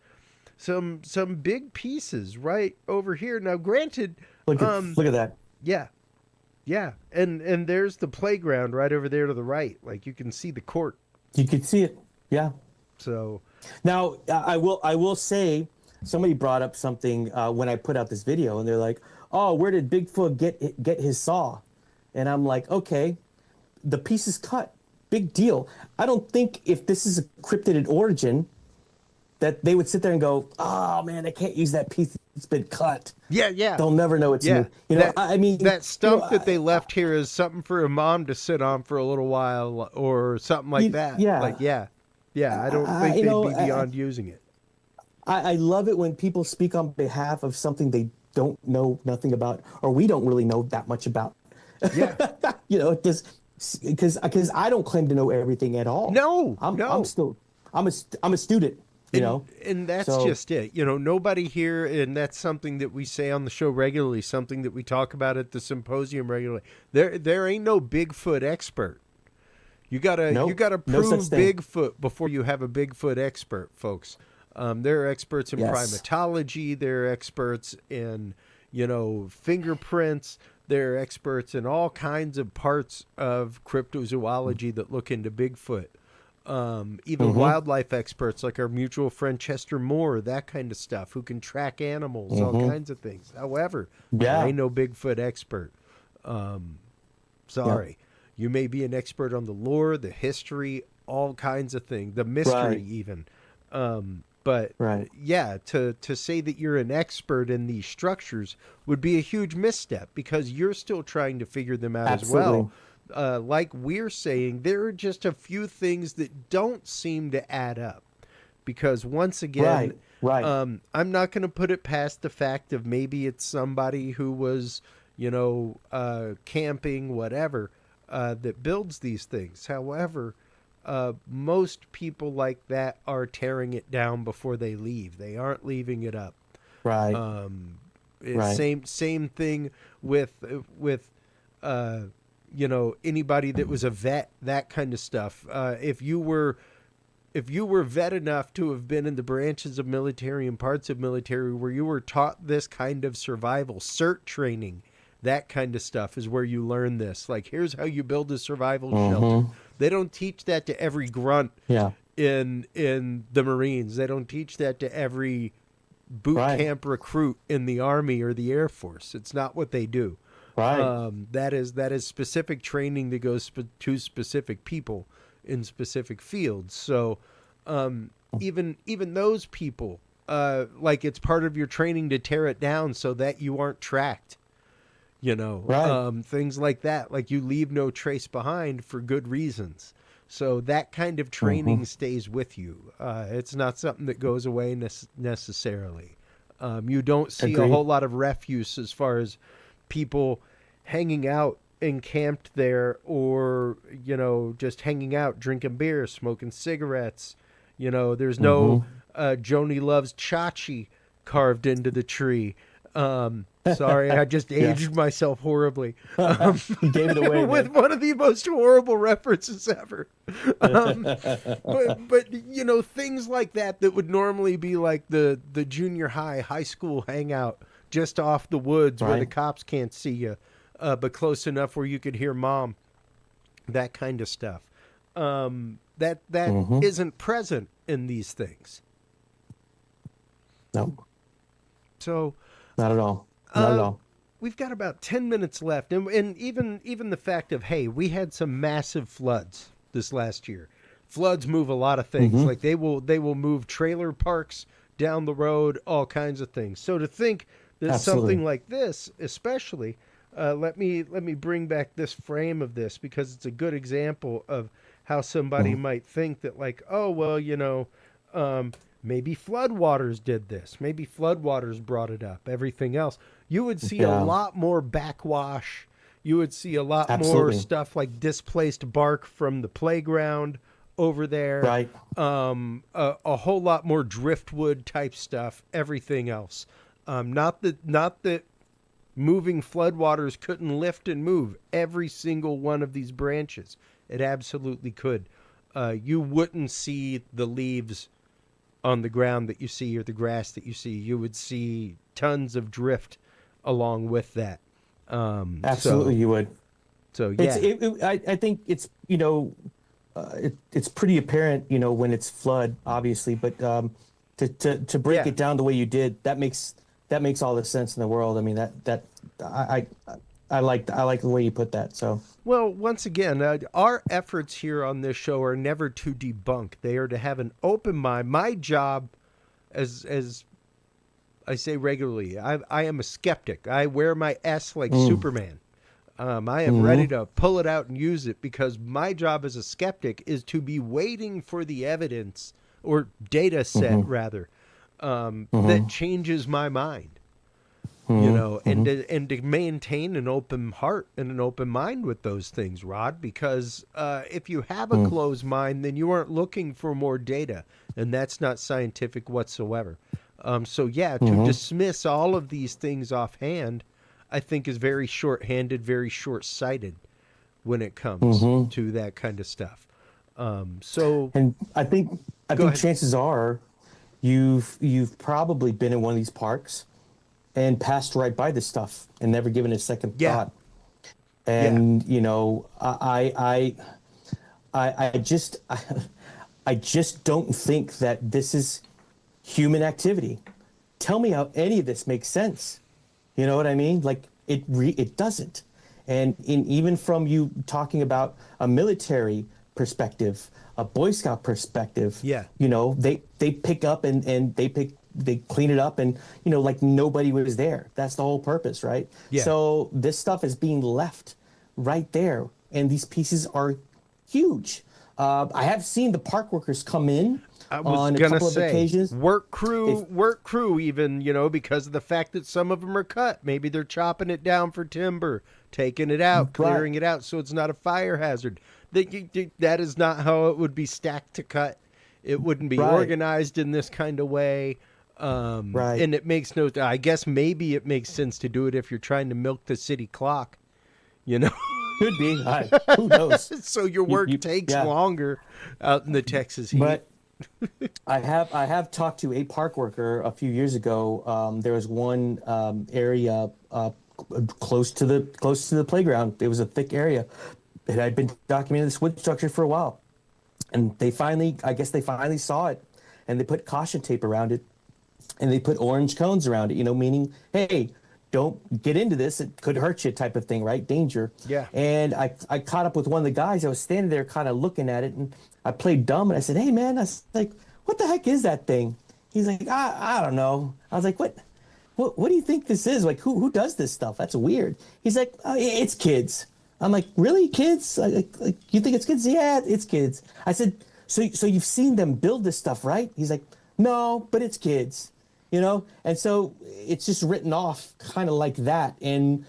some big pieces right over here. Now, granted, Look at that. yeah, and there's the playground right over there to the right. Like, you can see the court. You could see it. Yeah. So Now, I will say, somebody brought up something when I put out this video, and they're like, "Oh, where did Bigfoot get his saw?" And I'm like, "Okay, the piece is cut. Big deal." I don't think if this is a cryptid origin that they would sit there and go, "Oh man, I can't use that piece. It's been cut." yeah, They'll never know it's yeah. new. I mean, that stump that they left here is something for a mom to sit on for a little while, or something like that. yeah. Like, yeah. I don't think they'd be beyond using it. I love it when people speak on behalf of something they don't know nothing about, or we don't really know that much about. Yeah. Just because I don't claim to know everything at all. No, I'm a student. And that's just it. Nobody here, and that's something that we say on the show regularly, something that we talk about at the symposium regularly. There ain't no Bigfoot expert. You gotta prove Bigfoot before you have a Bigfoot expert, folks. There are experts in primatology. There are experts in fingerprints. There are experts in all kinds of parts of cryptozoology that look into Bigfoot. Even wildlife experts like our mutual friend Chester Moore, that kind of stuff, who can track animals, all kinds of things. However, there ain't no Bigfoot expert. Sorry. You may be an expert on the lore, the history, all kinds of things, the mystery even. But to say that you're an expert in these structures would be a huge misstep, because you're still trying to figure them out as well. Like we're saying, there are just a few things that don't seem to add up, because once again, I'm not going to put it past the fact of maybe it's somebody who was, camping, whatever, that builds these things. However, most people like that are tearing it down before they leave. They aren't leaving it up. Same thing with anybody that was a vet, that kind of stuff. If you were vet enough to have been in the branches of military and parts of military where you were taught this kind of survival, CERT training, that kind of stuff is where you learn this. Like, here's how you build a survival shelter. They don't teach that to every grunt in the Marines. They don't teach that to every boot camp recruit in the Army or the Air Force. It's not what they do. That is specific training that goes to specific people in specific fields. So even those people, like, it's part of your training to tear it down so that you aren't tracked. Things like that. Like, you leave no trace behind for good reasons. So that kind of training stays with you. It's not something that goes away necessarily. You don't see a whole lot of refuse as far as people hanging out encamped there, or just hanging out, drinking beer, smoking cigarettes. There's no Joni Loves Chachi carved into the tree. Sorry, I just aged myself horribly. You gave it away with one of the most horrible references ever. But things like that would normally be like the junior high school hangout just off the woods where the cops can't see you, but close enough where you could hear mom. That kind of stuff. That isn't present in these things. No. So Not at all. Not at all. we've got about 10 minutes left. And even the fact of, hey, we had some massive floods this last year. Floods move a lot of things. Like they will move trailer parks down the road, all kinds of things. So to think that Absolutely. something like this, especially, let me bring back this frame of this, because it's a good example of how somebody might think that, like, oh, well, maybe floodwaters did this. Maybe floodwaters brought it up. Everything else. You would see a lot more backwash. You would see a lot more Absolutely. stuff like displaced bark from the playground over there. Right. A whole lot more driftwood type stuff. Everything else. Not that moving floodwaters couldn't lift and move every single one of these branches. It absolutely could. You wouldn't see the leaves on the ground that you see, or the grass that you see. You would see tons of drift along with that. Absolutely, you would. So yeah, I think it's it's pretty apparent when it's flood, obviously, but to break it down the way you did, that makes all the sense in the world. I mean I like the way you put that. So well, once again, our efforts here on this show are never to debunk. They are to have an open mind. My job, as I say regularly, I am a skeptic. I wear my S like Superman. I am ready to pull it out and use it, because my job as a skeptic is to be waiting for the evidence, or data set rather, that changes my mind. And to maintain an open heart and an open mind with those things, Rod, because if you have a closed mind, then you aren't looking for more data, and that's not scientific whatsoever. To dismiss all of these things offhand, I think is very short-handed, very short-sighted when it comes to that kind of stuff. and I think ahead. chances are you've probably been in one of these parks and passed right by this stuff and never given it a second thought. And I just don't think that this is human activity. Tell me how any of this makes sense. You know what I mean? Like it doesn't. And even from you talking about a military perspective, a Boy Scout perspective, they pick up and they clean it up, and like nobody was there. That's the whole purpose, right? Yeah. So this stuff is being left right there, and these pieces are huge. I have seen the park workers come in on a couple of occasions. Work crew, even, because of the fact that some of them are cut. Maybe they're chopping it down for timber, taking it out, clearing it out, so it's not a fire hazard. That is not how it would be stacked to cut. It wouldn't be organized in this kind of way. And it makes I guess maybe it makes sense to do it if you're trying to milk the city clock, Could be. Who knows? So your work takes longer out in the Texas heat. But I have talked to a park worker a few years ago. There was one area close to the playground. It was a thick area. It had been documenting this wood structure for a while, and I guess they finally saw it, and they put caution tape around it, and they put orange cones around it. Meaning, hey, don't get into this. It could hurt you, type of thing, right? Danger. Yeah. And I caught up with one of the guys. I was standing there kind of looking at it, and I played dumb, and I said, hey, man, I was like, what the heck is that thing? He's like, I don't know. I was like, what do you think this is? Like, who does this stuff? That's weird. He's like, oh, it's kids. I'm like, really, kids? Like, you think it's kids? Yeah, it's kids. I said, so you've seen them build this stuff, right? He's like, no, but it's kids. And so it's just written off kind of like that. And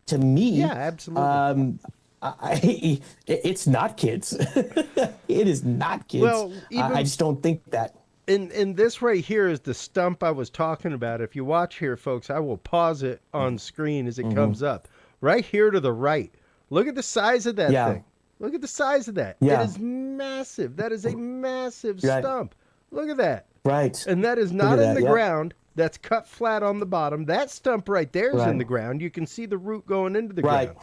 to me, yeah, absolutely. It's not kids. It is not kids. Well, I just don't think that. And this right here is the stump I was talking about. If you watch here, folks, I will pause it on screen as it comes up. Right here to the right. Look at the size of that thing. Look at the size of that. Yeah. It is massive. That is a massive stump. Look at that. Right. And that is not in the ground. That's cut flat on the bottom. That stump right there is in the ground. You can see the root going into the ground.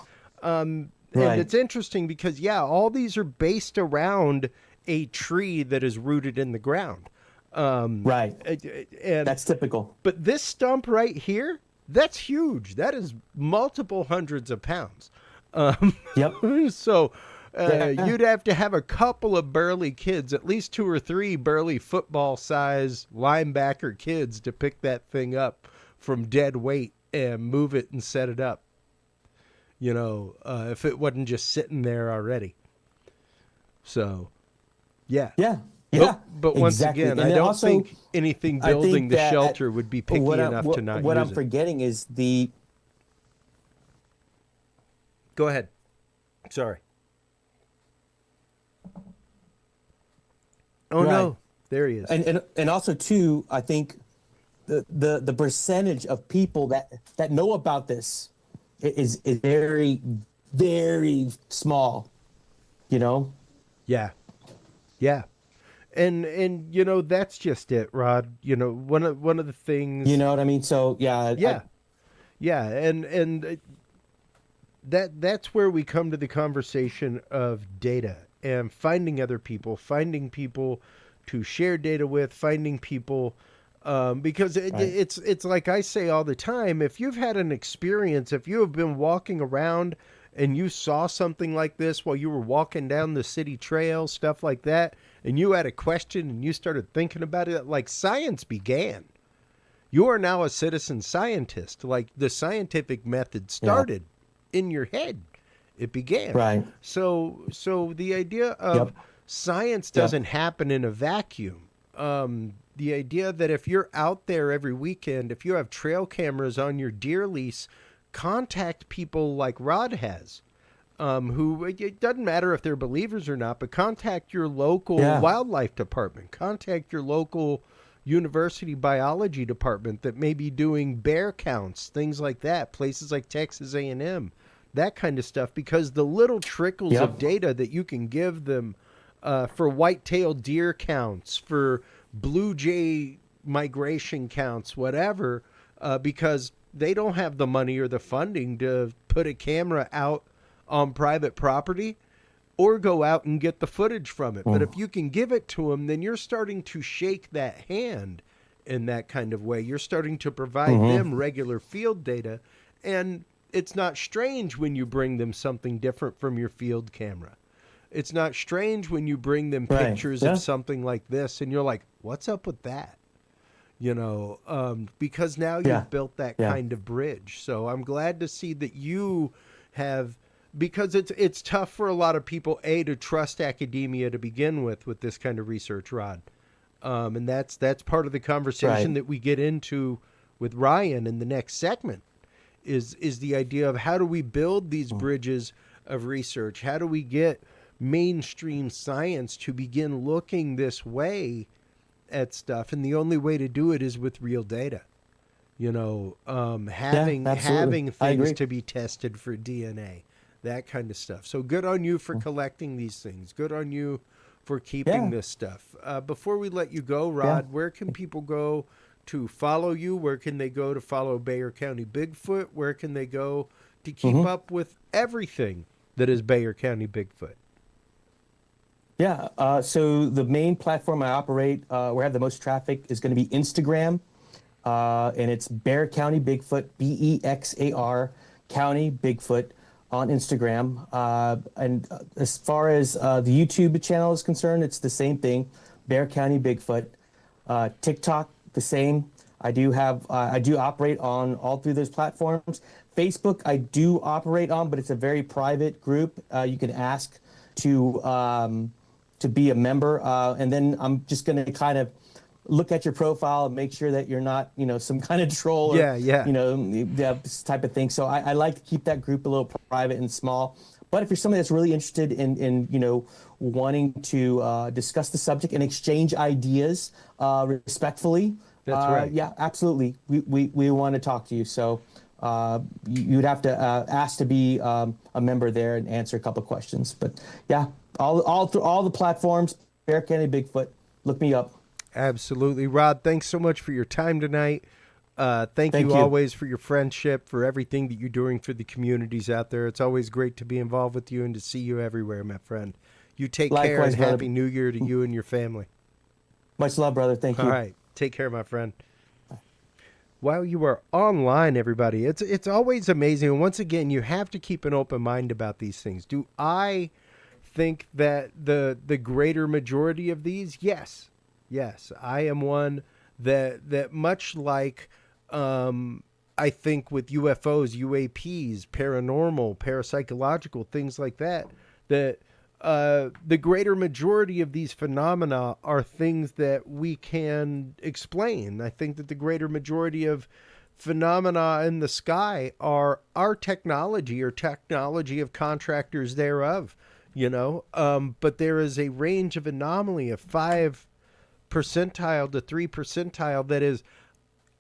And it's interesting because, all these are based around a tree that is rooted in the ground. Right. And That's typical. but this stump right here, that's huge. That is multiple hundreds of pounds. Yep. So Yeah. you'd have to have a couple of burly kids, at least 2 or 3 burly football size linebacker kids to pick that thing up from dead weight and move it and set it up. If it wasn't just sitting there already. So, yeah. Yeah. Yeah. But once exactly. again, And I then don't also, think anything building the that shelter would be picky enough to not what use I'm it. forgetting is the. Go ahead. Sorry. Oh, Right. no. There he is. And also too, I think the percentage of people that know about this is very, very small. Yeah. Yeah. And that's just it, Rod. One of the things. You know what I mean? So yeah. Yeah, and that's where we come to the conversation of data and finding other people, finding people to share data with, finding people because it's like I say all the time, if you've had an experience, if you have been walking around and you saw something like this while you were walking down the city trail, stuff like that, and you had a question and you started thinking about it, like science began. You are now a citizen scientist. Like the scientific method started in your head. It began. Right. So the idea of science doesn't happen in a vacuum. The idea that if you're out there every weekend, if you have trail cameras on your deer lease, contact people like Rod has, who it doesn't matter if they're believers or not, but contact your local wildlife department, contact your local university biology department that may be doing bear counts, things like that, places like Texas A&M, that kind of stuff, because the little trickles of data that you can give them for white-tailed deer counts, for blue jay migration counts, whatever, because they don't have the money or the funding to put a camera out on private property or go out and get the footage from it. But if you can give it to them, then you're starting to shake that hand in that kind of way. You're starting to provide them regular field data. And it's not strange when you bring them something different from your field camera. It's not strange when you bring them pictures of something like this and you're like, what's up with that? Because now you've built that kind of bridge. So I'm glad to see that you have, because it's tough for a lot of people, to trust academia to begin with this kind of research, Rod. And that's part of the conversation that we get into with Ryan in the next segment is the idea of how do we build these bridges of research? How do we get mainstream science to begin looking this way at stuff? And the only way to do it is with real data. Having things to be tested for DNA, that kind of stuff. So good on you for collecting these things. Good on you for keeping this stuff. Before we let you go, Rod, where can people go to follow you? Where can they go to follow Bexar County Bigfoot? Where can they go to keep up with everything that is Bexar County Bigfoot? Yeah. So the main platform I operate, where I have the most traffic, is going to be Instagram. And it's Bexar County Bigfoot, Bexar County Bigfoot on Instagram. And as far as the YouTube channel is concerned, it's the same thing, Bexar County Bigfoot. TikTok, the same. I do operate on all 3 of those platforms. Facebook, I do operate on, but it's a very private group. You can ask to be a member, and then I'm just going to kind of look at your profile and make sure that you're not, some kind of troll or, this type of thing. So I like to keep that group a little private and small. But if you're somebody that's really interested in wanting to discuss the subject and exchange ideas respectfully, that's right. Yeah, absolutely. We want to talk to you. So you'd have to ask to be a member there and answer a couple of questions. But yeah, all through all the platforms, Bexar County Bigfoot. Look me up. Absolutely. Rod, thanks so much for your time tonight. Thank you always for your friendship, for everything that you're doing for the communities out there. It's always great to be involved with you and to see you everywhere, my friend. You take care, and Happy New Year to you and your family. Much love, brother. Thank you. All right. Take care, my friend. While you are online, everybody, it's always amazing. And once again, you have to keep an open mind about these things. Do I think that the greater majority of these? Yes. Yes. I am one that much like I think with UFOs, UAPs, paranormal, parapsychological, things like that, that the greater majority of these phenomena are things that we can explain. I think that the greater majority of phenomena in the sky are our technology or technology of contractors thereof, but there is a range of anomaly of 5 percentile to 3 percentile that is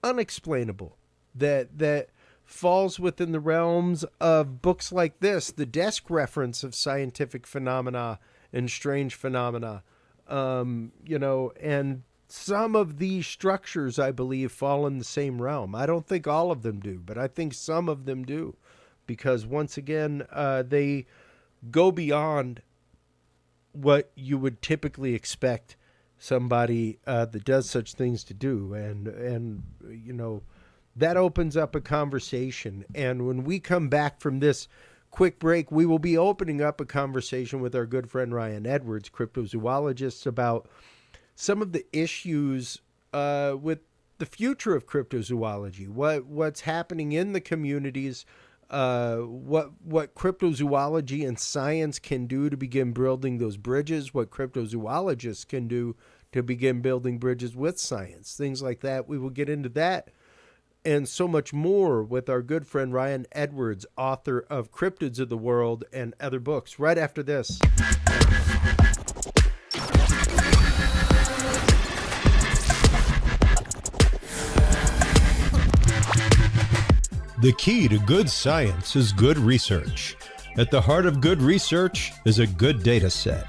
unexplainable, that falls within the realms of books like this, the desk reference of scientific phenomena and strange phenomena, and some of these structures, I believe, fall in the same realm. I don't think all of them do, but I think some of them do, because once again, they go beyond what you would typically expect somebody that does such things to do, and that opens up a conversation. And when we come back from this quick break, we will be opening up a conversation with our good friend Ryan Edwards, cryptozoologist, about some of the issues with the future of cryptozoology, what's happening in the communities, what cryptozoology and science can do to begin building those bridges, what cryptozoologists can do to begin building bridges with science, things like that. We will get into that and so much more with our good friend Ryan Edwards, author of Cryptids of the World and other books, right after this. The key to good science is good research. At the heart of good research is a good data set.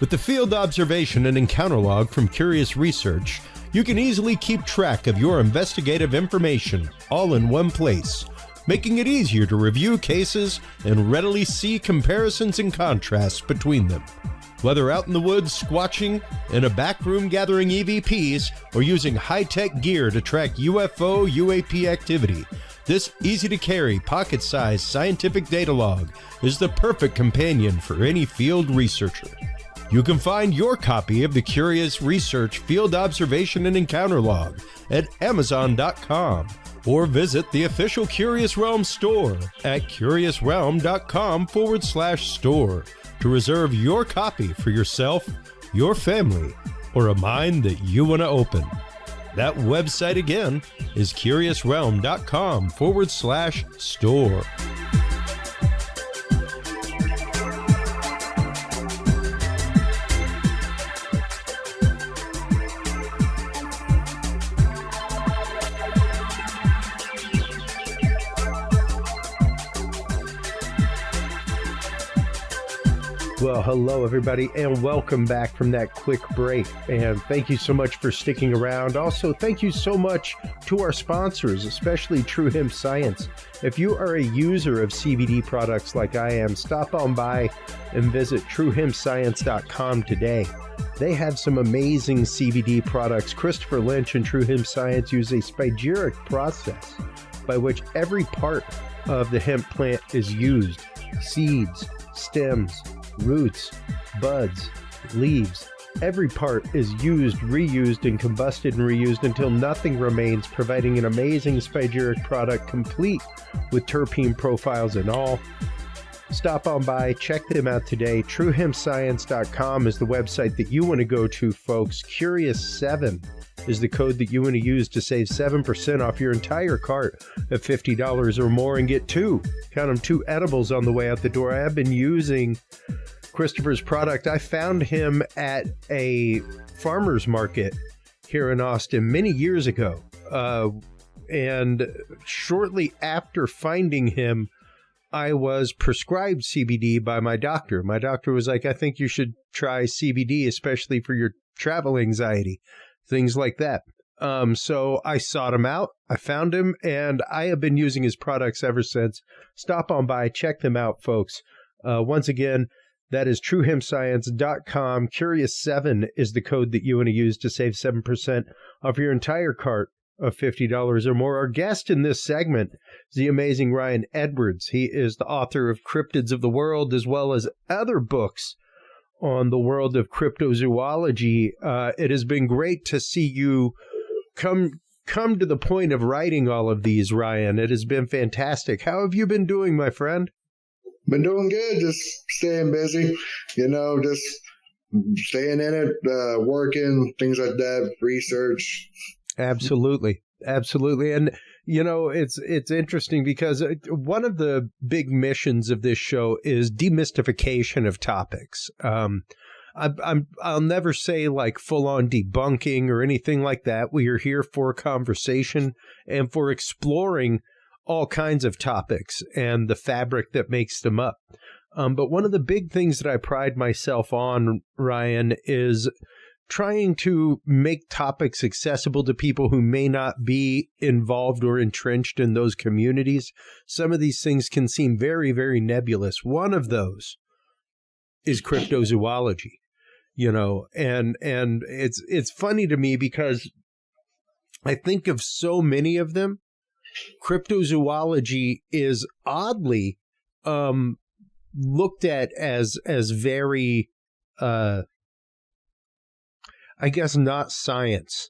With the field observation and encounter log from Curious Research, you can easily keep track of your investigative information all in one place, making it easier to review cases and readily see comparisons and contrasts between them. Whether out in the woods squatching, in a back room gathering EVPs, or using high-tech gear to track UFO, UAP activity, this easy-to-carry, pocket-sized scientific data log is the perfect companion for any field researcher. You can find your copy of the Curious Research Field Observation and Encounter Log at Amazon.com or visit the official Curious Realm store at curiousrealm.com/store to reserve your copy for yourself, your family, or a mind that you want to open. That website again is curiousrealm.com/store. Well, hello, everybody, and welcome back from that quick break. And thank you so much for sticking around. Also, thank you so much to our sponsors, especially True Hemp Science. If you are a user of CBD products like I am, stop on by and visit truehempscience.com today. They have some amazing CBD products. Christopher Lynch and True Hemp Science use a spagyric process by which every part of the hemp plant is used. Seeds, stems, roots, buds, leaves. Every part is used, reused, and combusted and reused until nothing remains, providing an amazing spagyric product complete with terpene profiles and all. Stop on by, check them out today. TrueHempScience.com is the website that you want to go to, folks. Curious7 is the code that you want to use to save 7% off your entire cart of $50 or more and get two edibles on the way out the door. I have been using Christopher's product. I found him at a farmer's market here in Austin many years ago. And shortly after finding him, I was prescribed CBD by my doctor. My doctor was like, I think you should try CBD, especially for your travel anxiety, things like that. So I sought him out, I found him, and I have been using his products ever since. Stop on by, check them out, folks. Once again, That is truehempscience.com. Curious7 is the code that you want to use to save 7% off your entire cart of $50 or more. Our guest in this segment is the amazing Ryan Edwards. He is the author of Cryptids of the World, as well as other books on the world of cryptozoology. It has been great to see you come to the point of writing all of these, Ryan. It has been fantastic. How have you been doing, my friend? Been doing good, just staying busy, just staying in it, working, things like that, research. Absolutely. And, it's interesting because one of the big missions of this show is demystification of topics. I'll never say like full-on debunking or anything like that. We are here for conversation and for exploring all kinds of topics and the fabric that makes them up. But one of the big things that I pride myself on, Ryan, is trying to make topics accessible to people who may not be involved or entrenched in those communities. Some of these things can seem very, very nebulous. One of those is cryptozoology, and it's funny to me because I think of so many of them. Cryptozoology is oddly looked at as very I guess not science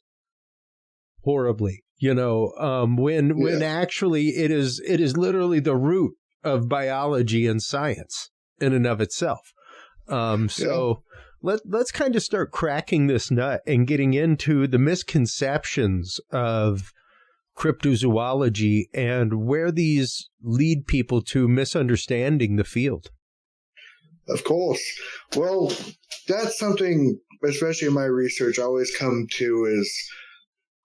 horribly, when actually it is literally the root of biology and science in and of itself. So let's kind of start cracking this nut and getting into the misconceptions of cryptozoology and where these lead people to misunderstanding the field. Of course. Well, that's something, especially in my research, I always come to is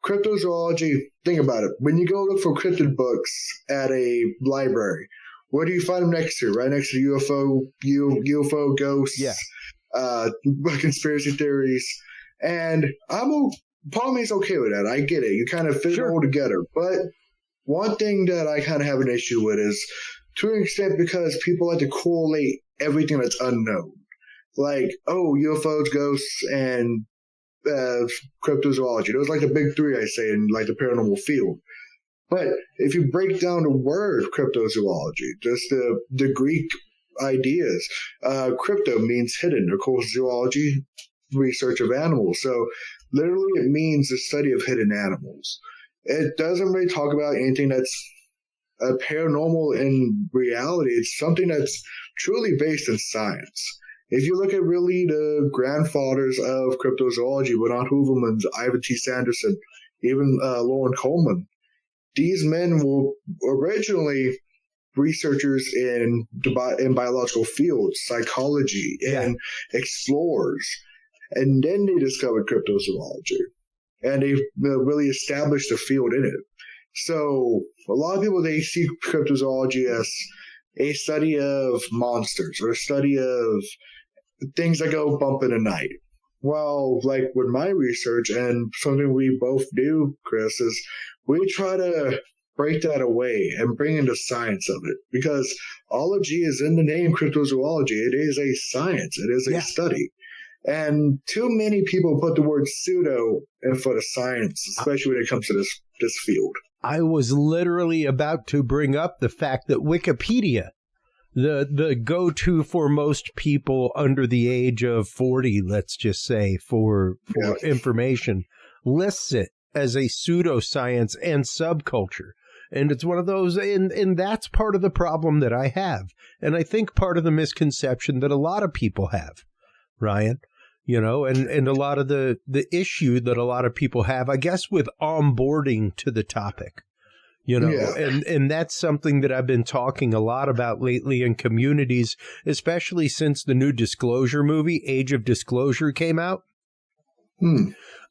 cryptozoology. Think about it. When you go look for cryptid books at a library, where do you find them next to? Right next to UFO ghosts, conspiracy theories. And part of me is okay with that. I get it. You kind of fit it all together. But one thing that I kind of have an issue with is, to an extent, because people like to correlate everything that's unknown. Like, UFOs, ghosts, and cryptozoology. Those are like the big three, I say, in like the paranormal field. But if you break down the word cryptozoology, just the Greek ideas, crypto means hidden. Of course, zoology, research of animals. So literally it means the study of hidden animals. It doesn't really talk about anything that's paranormal in reality. It's something that's truly based in science. If you look at really the grandfathers of cryptozoology, Bernard Hoovermans, Ivan T. Sanderson, even Lauren Coleman, these men were originally researchers in biological fields, psychology, and explorers. And then they discovered cryptozoology. And they really established a field in it. So a lot of people, they see cryptozoology as a study of monsters or a study of things that go bump in the night. Well, like with my research and something we both do, Chris, is we try to break that away and bring in the science of it, because ology is in the name cryptozoology. It is a science. It is a study. And too many people put the word pseudo in front of science, especially when it comes to this field. I was literally about to bring up the fact that Wikipedia, the go-to for most people under the age of 40, let's just say, for information, lists it as a pseudoscience and subculture. And it's one of those, and that's part of the problem that I have. And I think part of the misconception that a lot of people have, Ryan, and a lot of the issue that a lot of people have, I guess, with onboarding to the topic, and that's something that I've been talking a lot about lately in communities, especially since the new Disclosure movie, Age of Disclosure, came out.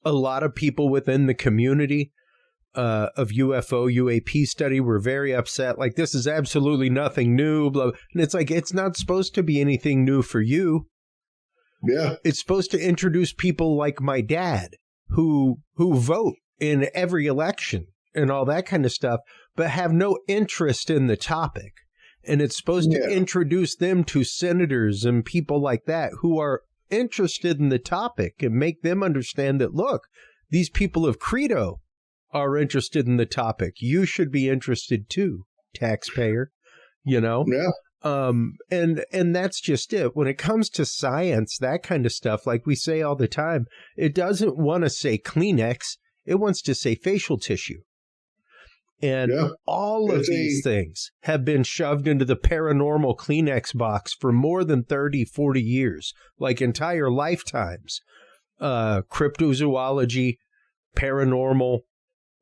A lot of people within the community of UAP study were very upset. Like, this is absolutely nothing new. Blah. And it's like, it's not supposed to be anything new for you. Yeah. It's supposed to introduce people like my dad who vote in every election and all that kind of stuff, but have no interest in the topic. And it's supposed to introduce them to senators and people like that who are interested in the topic and make them understand that, look, these people of Credo are interested in the topic. You should be interested too, taxpayer, you know? Yeah. And that's just it. When it comes to science, that kind of stuff, like we say all the time, it doesn't want to say Kleenex. It wants to say facial tissue. And all of these things have been shoved into the paranormal Kleenex box for more than 30, 40 years, like entire lifetimes. Cryptozoology, paranormal,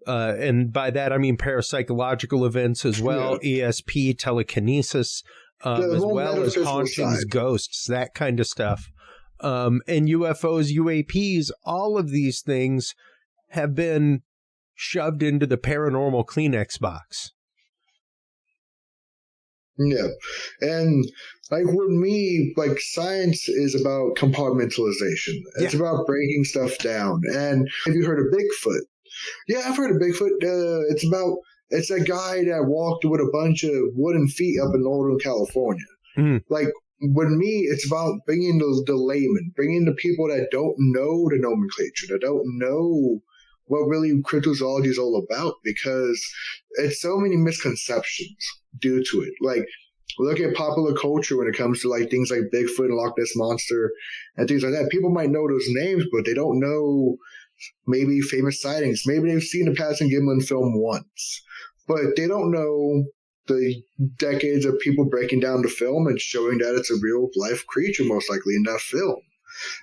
and by that I mean parapsychological events as well, ESP, telekinesis, as well as hauntings, ghosts, that kind of stuff. And UFOs, UAPs, all of these things have been shoved into the paranormal Kleenex box. Yeah. And like with me, like science is about compartmentalization. It's about breaking stuff down. And have you heard of Bigfoot? Yeah, I've heard of Bigfoot. It's a guy that walked with a bunch of wooden feet up in Northern California. Like with me, it's about bringing the layman, bringing the people that don't know the nomenclature, that don't know what really cryptozoology is all about, because it's so many misconceptions due to it. Like, look at popular culture when it comes to like things like Bigfoot and Loch Ness Monster and things like that. People might know those names, but they don't know maybe famous sightings. Maybe they've seen the Patterson Gimlin film once, but they don't know the decades of people breaking down the film and showing that it's a real life creature, most likely in that film.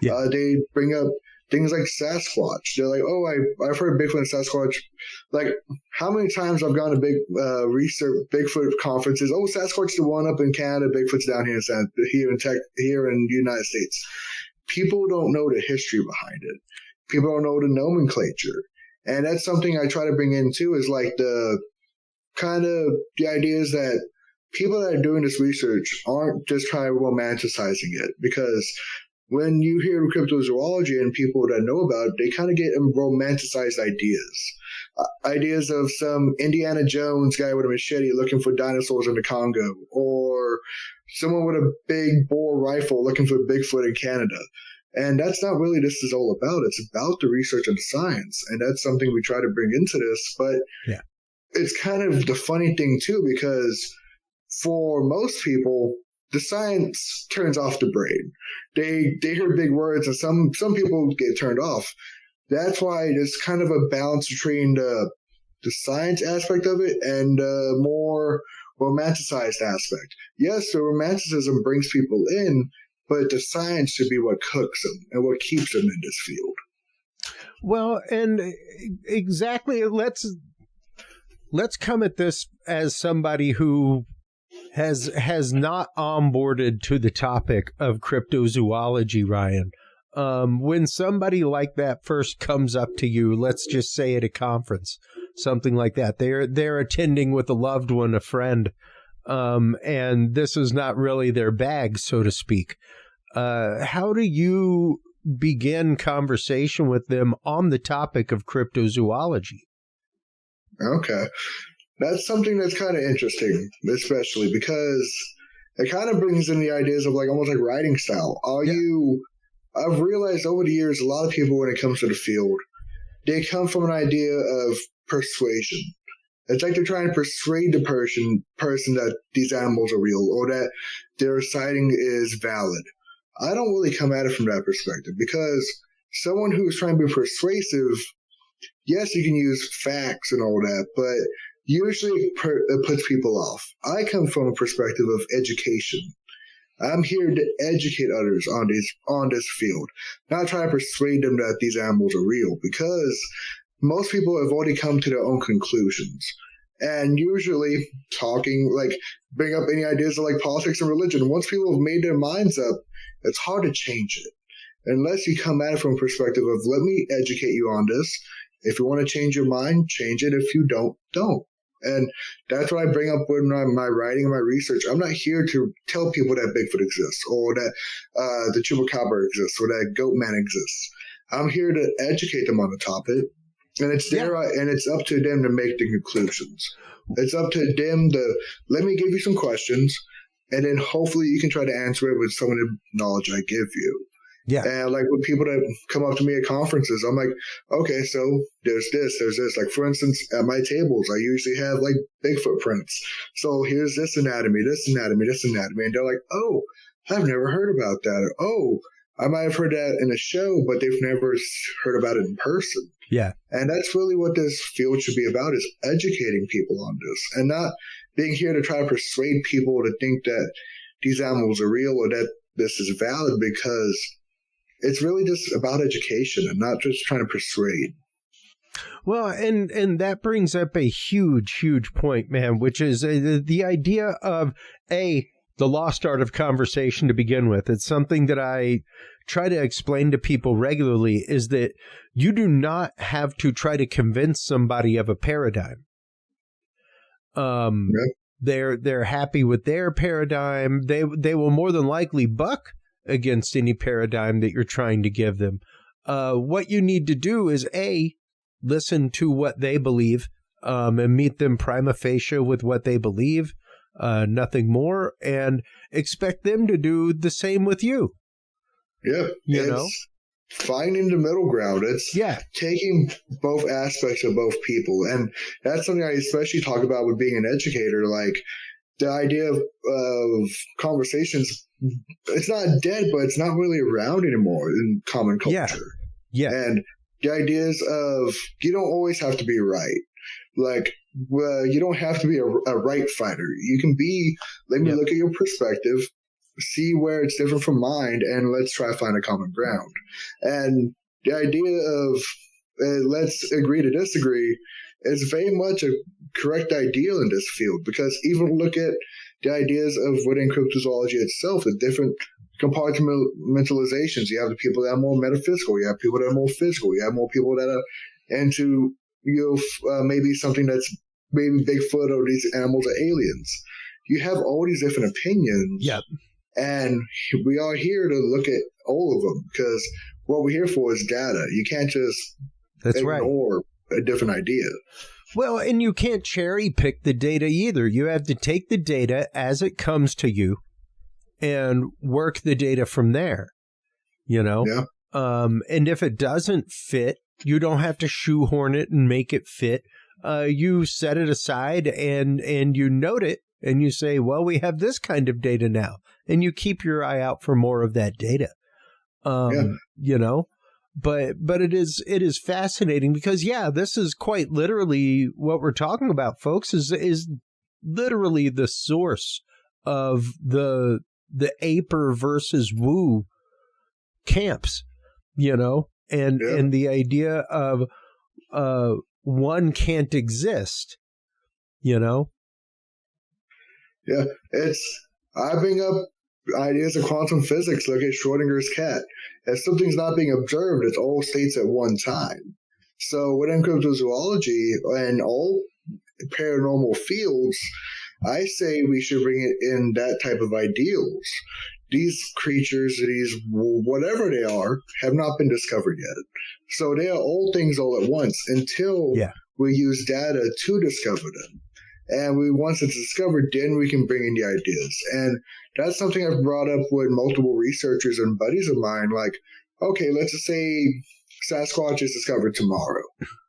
They bring up things like Sasquatch. They're like, oh, I've heard of Bigfoot and Sasquatch. Like, how many times I've gone to big research Bigfoot conferences? Oh, Sasquatch's the one up in Canada. Bigfoot's down here in the United States. People don't know the history behind it. People don't know the nomenclature. And that's something I try to bring in too, is like the ideas that people that are doing this research aren't just trying romanticizing it, because when you hear cryptozoology and people that know about it, they kind of get romanticized ideas. Ideas of some Indiana Jones guy with a machete looking for dinosaurs in the Congo, or someone with a big bore rifle looking for Bigfoot in Canada. And that's not really this is all about. It's about the research and the science. And that's something we try to bring into this. But it's kind of the funny thing, too, because for most people, the science turns off the brain. They hear big words, and some people get turned off. That's why there's kind of a balance between the science aspect of it and the more romanticized aspect. Yes, the romanticism brings people in, but the science should be what cooks them and what keeps them in this field. Well, and exactly, let's come at this as somebody who has not onboarded to the topic of cryptozoology, Ryan. When somebody like that first comes up to you, let's just say at a conference, something like that, they're attending with a loved one, a friend, and this is not really their bag, so to speak. How do you begin conversation with them on the topic of cryptozoology? Okay. That's something that's kind of interesting, especially because it kind of brings in the ideas of like almost like writing style. I've realized over the years, a lot of people, when it comes to the field, they come from an idea of persuasion. It's like they're trying to persuade the person that these animals are real or that their sighting is valid. I don't really come at it from that perspective, because someone who's trying to be persuasive, yes, you can use facts and all that, but usually it puts people off. I come from a perspective of education. I'm here to educate others on this field, not trying to persuade them that these animals are real, because most people have already come to their own conclusions. And usually bring up any ideas of like politics and religion. Once people have made their minds up, it's hard to change it. Unless you come at it from a perspective of, let me educate you on this. If you want to change your mind, change it. If you don't, don't. And that's what I bring up with my writing and my research. I'm not here to tell people that Bigfoot exists, or that the chupacabra exists, or that goat man exists. I'm here to educate them on the topic And it's and it's up to them to make the conclusions. It's up to them to let me give you some questions, and then hopefully you can try to answer it with some of the knowledge I give you. Yeah. And like with people that come up to me at conferences, I'm like, okay, so there's this. Like, for instance, at my tables, I usually have like Bigfoot prints. So here's this anatomy. And they're like, oh, I've never heard about that. Or, oh, I might have heard that in a show, but they've never heard about it in person. Yeah. And that's really what this field should be about, is educating people on this and not being here to try to persuade people to think that these animals are real or that this is valid, because it's really just about education and not just trying to persuade. Well, and that brings up a huge point, man, which is the idea of the lost art of conversation to begin with. It's something that I try to explain to people regularly, is that you do not have to try to convince somebody of a paradigm. They're happy with their paradigm. They will more than likely buck against any paradigm that you're trying to give them. What you need to do is listen to what they believe, and meet them prima facie with what they believe, nothing more, and expect them to do the same with you. Yeah, you know, finding the middle ground. It's taking both aspects of both people, and that's something I especially talk about with being an educator. Like the idea of conversations, it's not dead, but it's not really around anymore in common culture. Yeah. And the ideas of you don't always have to be right. Like, you don't have to be a right fighter. You can be, let me look at your perspective, see where it's different from mine, and let's try to find a common ground. And the idea of let's agree to disagree is very much a correct ideal in this field, because even look at the ideas of within cryptozoology itself, the different compartmentalizations. You have the people that are more metaphysical, you have people that are more physical, you have more people that are into maybe something that's maybe Bigfoot or these animals are aliens. You have all these different opinions. Yep. And we are here to look at all of them, because what we're here for is data. You can't just ignore a different idea. Well, and you can't cherry pick the data either. You have to take the data as it comes to you and work the data from there, you know? Yeah. And if it doesn't fit, you don't have to shoehorn it and make it fit. You set it aside and you note it and you say, well, we have this kind of data now. And you keep your eye out for more of that data, you know? But it is fascinating because, this is quite literally what we're talking about, folks, is literally the source of the Aper versus Woo camps, you know, and the idea of one can't exist, you know? Yeah, I bring up ideas of quantum physics. Look at Schrodinger's cat. If something's not being observed, it's all states at one time. So within cryptozoology and all paranormal fields, I say we should bring it in that type of ideals. These creatures, these whatever they are, have not been discovered yet. So they are all things all at once until we use data to discover them. And once it's discovered, then we can bring in the ideas. And that's something I've brought up with multiple researchers and buddies of mine. Like, okay, let's just say Sasquatch is discovered tomorrow.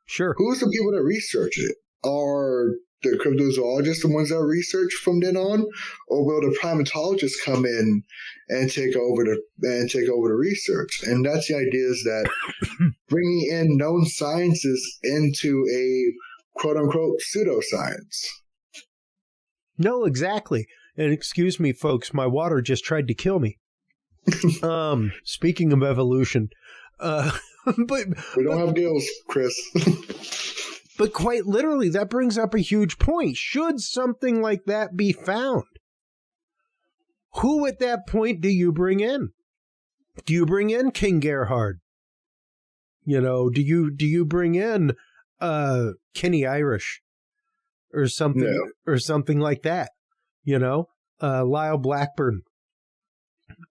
Sure. Who's the people that research it? Are the cryptozoologists the ones that research from then on? Or will the primatologists come in and take over the research? And that's the idea, is that bringing in known sciences into a quote-unquote pseudoscience. No, exactly. And excuse me, folks, my water just tried to kill me. Speaking of evolution, but we don't have gills, Chris. But quite literally, that brings up a huge point. Should something like that be found, who at that point do you bring in? Do you bring in King Gerhard? You know, do you bring in Kenny Irish or something like that? You know, Lyle Blackburn,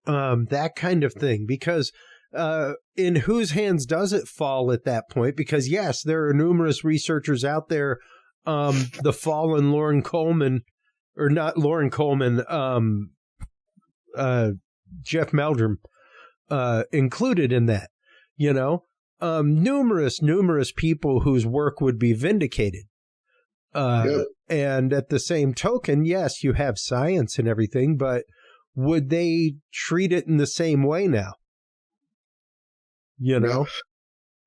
that kind of thing, because in whose hands does it fall at that point? Because yes, there are numerous researchers out there, the fallen Lauren Coleman, or not Lauren Coleman, Jeff Meldrum, included in that, numerous people whose work would be vindicated. Yep. And at the same token, yes, you have science and everything, but would they treat it in the same way now?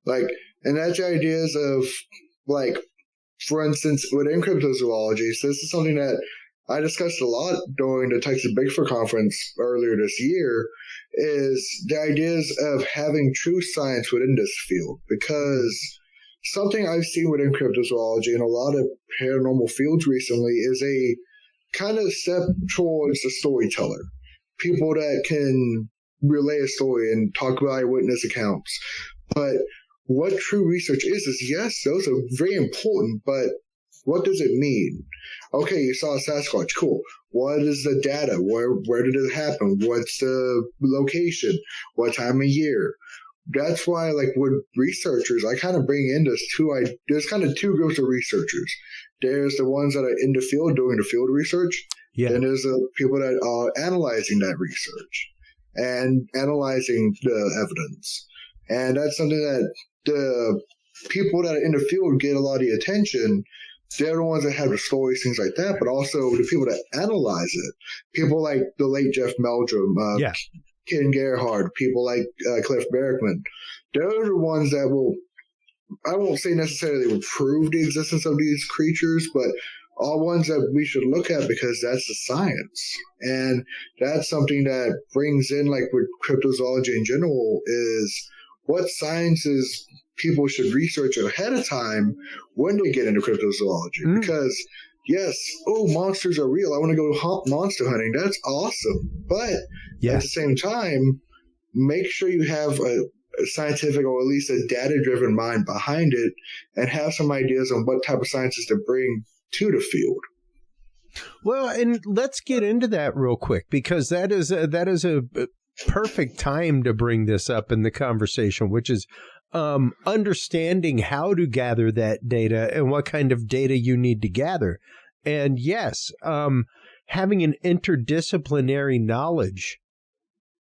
Like, and that's the ideas of, like, for instance, within cryptozoology, so this is something that I discussed a lot during the Texas Bigfoot conference earlier this year, is the ideas of having true science within this field. Because something I've seen within cryptozoology and a lot of paranormal fields recently is a kind of step towards the storyteller. People that can relay a story and talk about eyewitness accounts. But what true research is yes, those are very important, but what does it mean? Okay, you saw a Sasquatch, cool. What is the data? Where did it happen? What's the location? What time of year? That's why, like, with researchers, I kind of bring in there's kind of two groups of researchers. There's the ones that are in the field doing the field research, and there's the people that are analyzing that research and analyzing the evidence. And that's something that the people that are in the field get a lot of the attention. They're the ones that have the stories, things like that, but also the people that analyze it. People like the late Jeff Meldrum, Ken Gerhard, people like Cliff Barackman. They're the ones that will, I won't say necessarily will prove the existence of these creatures, but are ones that we should look at because that's the science. And that's something that brings in, like with cryptozoology in general, is what sciences people should research ahead of time when they get into cryptozoology. Because, yes, monsters are real. I want to go monster hunting. That's awesome. But at the same time, make sure you have a scientific or at least a data-driven mind behind it and have some ideas on what type of sciences to bring to the field. Well, and let's get into that real quick, because that is a perfect time to bring this up in the conversation, which is understanding how to gather that data and what kind of data you need to gather. And yes, having an interdisciplinary knowledge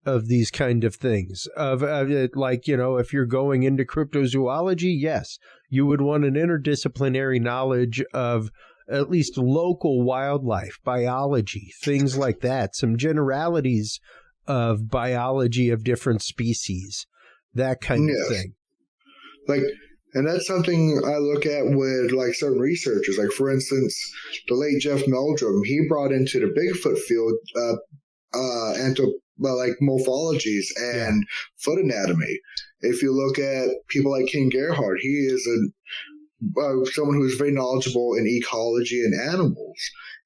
of these kind of things, if you're going into cryptozoology, yes, you would want an interdisciplinary knowledge of at least local wildlife, biology, things like that, some generalities of biology of different species, that kind of thing. And that's something I look at with, like, certain researchers. Like, for instance, the late Jeff Meldrum, he brought into the Bigfoot field morphologies and foot anatomy. If you look at people like King Gerhard, he is someone who's very knowledgeable in ecology and animals.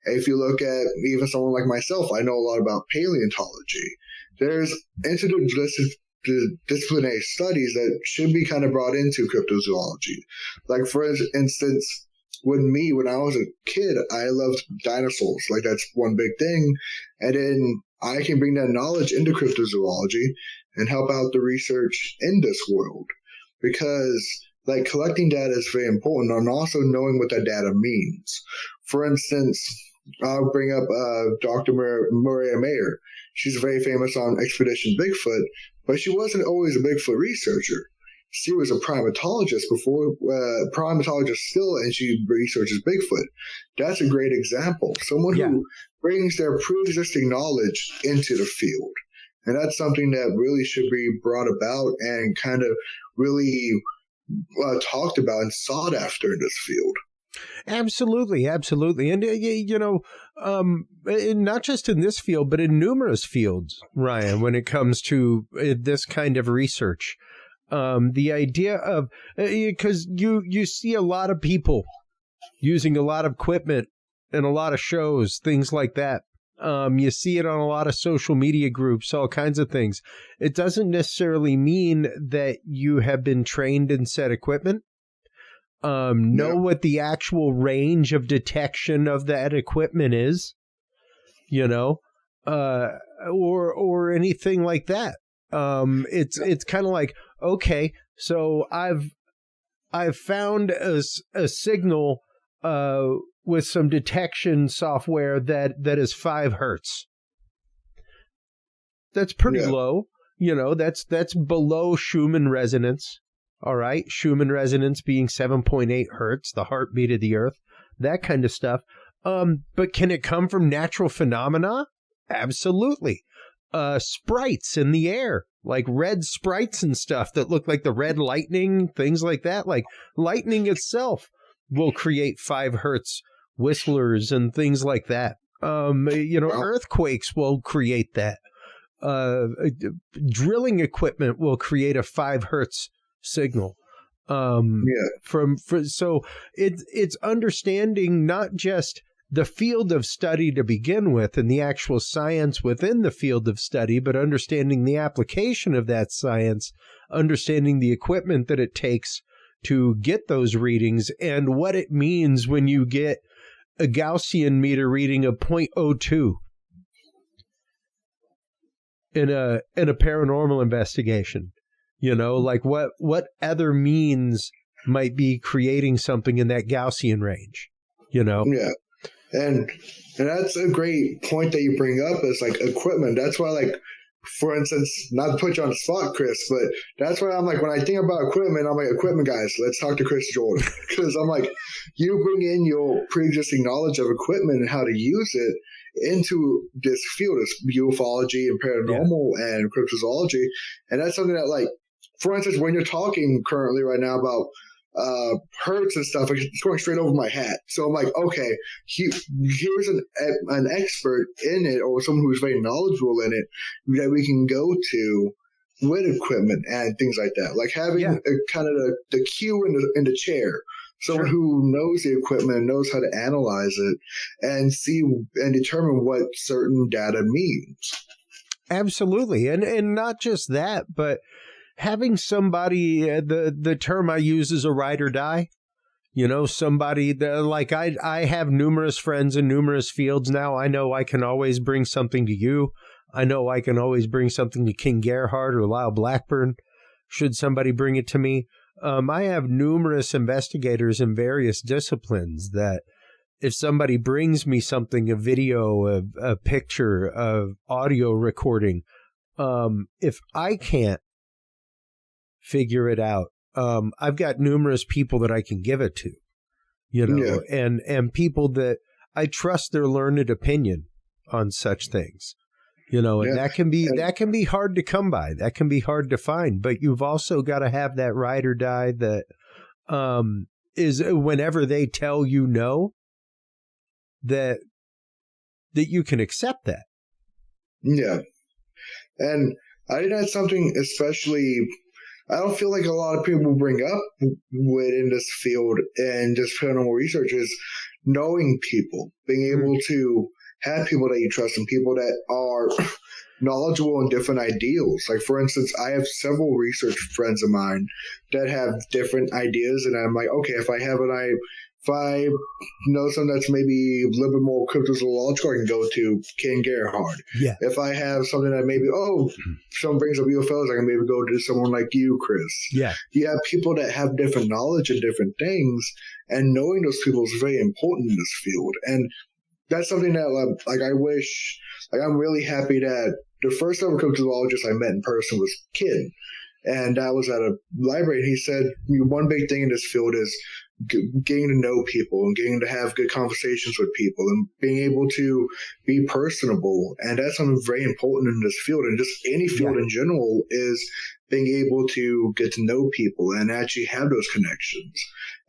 If you look at even someone like myself, I know a lot about paleontology. There's interdisciplinary studies that should be kind of brought into cryptozoology. Like, for instance, when I was a kid, I loved dinosaurs. Like, that's one big thing. And then I can bring that knowledge into cryptozoology and help out the research in this world. Because, like, collecting data is very important, and also knowing what that data means. For instance, I'll bring up Dr. Maria Mayer. She's very famous on Expedition Bigfoot, but she wasn't always a Bigfoot researcher. She was a primatologist before, primatologist still, and she researches Bigfoot. That's a great example. Someone who brings their pre-existing knowledge into the field. And that's something that really should be brought about and kind of really talked about and sought after in this field. Absolutely. And, not just in this field, but in numerous fields, Ryan, when it comes to this kind of research. The idea of, because you see a lot of people using a lot of equipment and a lot of shows, things like that. You see it on a lot of social media groups, all kinds of things. It doesn't necessarily mean that you have been trained in said equipment. Know what the actual range of detection of that equipment is, or anything like that. It's kind of like, okay, so I've found a signal with some detection software that is 5 hertz. That's pretty low. That's below Schumann resonance. All right. Schumann resonance being 7.8 hertz, the heartbeat of the earth, that kind of stuff. But can it come from natural phenomena? Absolutely. Sprites in the air, like red sprites and stuff that look like the red lightning, things like that. Like lightning itself will create 5 hertz whistlers and things like that. Earthquakes will create that. Drilling equipment will create a 5 hertz signal. So it's understanding not just the field of study to begin with and the actual science within the field of study, but understanding the application of that science, understanding the equipment that it takes to get those readings and what it means when you get a Gaussian meter reading of 0.02 in a paranormal investigation. Like what other means might be creating something in that Gaussian range, Yeah. And that's a great point that you bring up is like equipment. That's why, like, for instance, not to put you on the spot, Chris, but that's why I'm like, when I think about equipment, I'm like, equipment guys, let's talk to Chris Jordan. Because I'm like, you bring in your pre-existing knowledge of equipment and how to use it into this field of ufology and paranormal and cryptozoology. And that's something that, like, for instance, when you're talking currently right now about hertz and stuff, it's going straight over my hat. So I'm like, okay, here's an expert in it, or someone who's very knowledgeable in it that we can go to with equipment and things like that. Like having a kind of the cue in the chair. Someone who knows the equipment, knows how to analyze it and see and determine what certain data means. Absolutely. And not just that, but having somebody, the term I use is a ride or die. Somebody that, like, I have numerous friends in numerous fields now. I know I can always bring something to you. I know I can always bring something to King Gerhard or Lyle Blackburn, should somebody bring it to me. I have numerous investigators in various disciplines that if somebody brings me something, a video, a picture, of audio recording, if I can't figure it out, I've got numerous people that I can give it to, and people that I trust their learned opinion on such things, and that can be hard to come by. That can be hard to find, but you've also got to have that ride or die that is whenever they tell you no, that you can accept that. Yeah. And I think that's something especially I don't feel like a lot of people bring up within this field and just paranormal research is knowing people, being able to have people that you trust and people that are knowledgeable in different ideals. Like, for instance, I have several research friends of mine that have different ideas, and I'm like, okay, if I know something that's maybe a little bit more cryptozoological, I can go to Ken Gerhard. Yeah. If I have something that maybe, someone brings up UFOs, I can maybe go to someone like you, Chris. Yeah. You have people that have different knowledge and different things, and knowing those people is very important in this field. And that's something that, like, I wish, like, I'm really happy that the first ever cryptozoologist I met in person was Kid. And that was at a library. And he said, one big thing in this field is getting to know people and getting to have good conversations with people and being able to be personable. And that's something very important in this field, and just any field in general, is being able to get to know people and actually have those connections.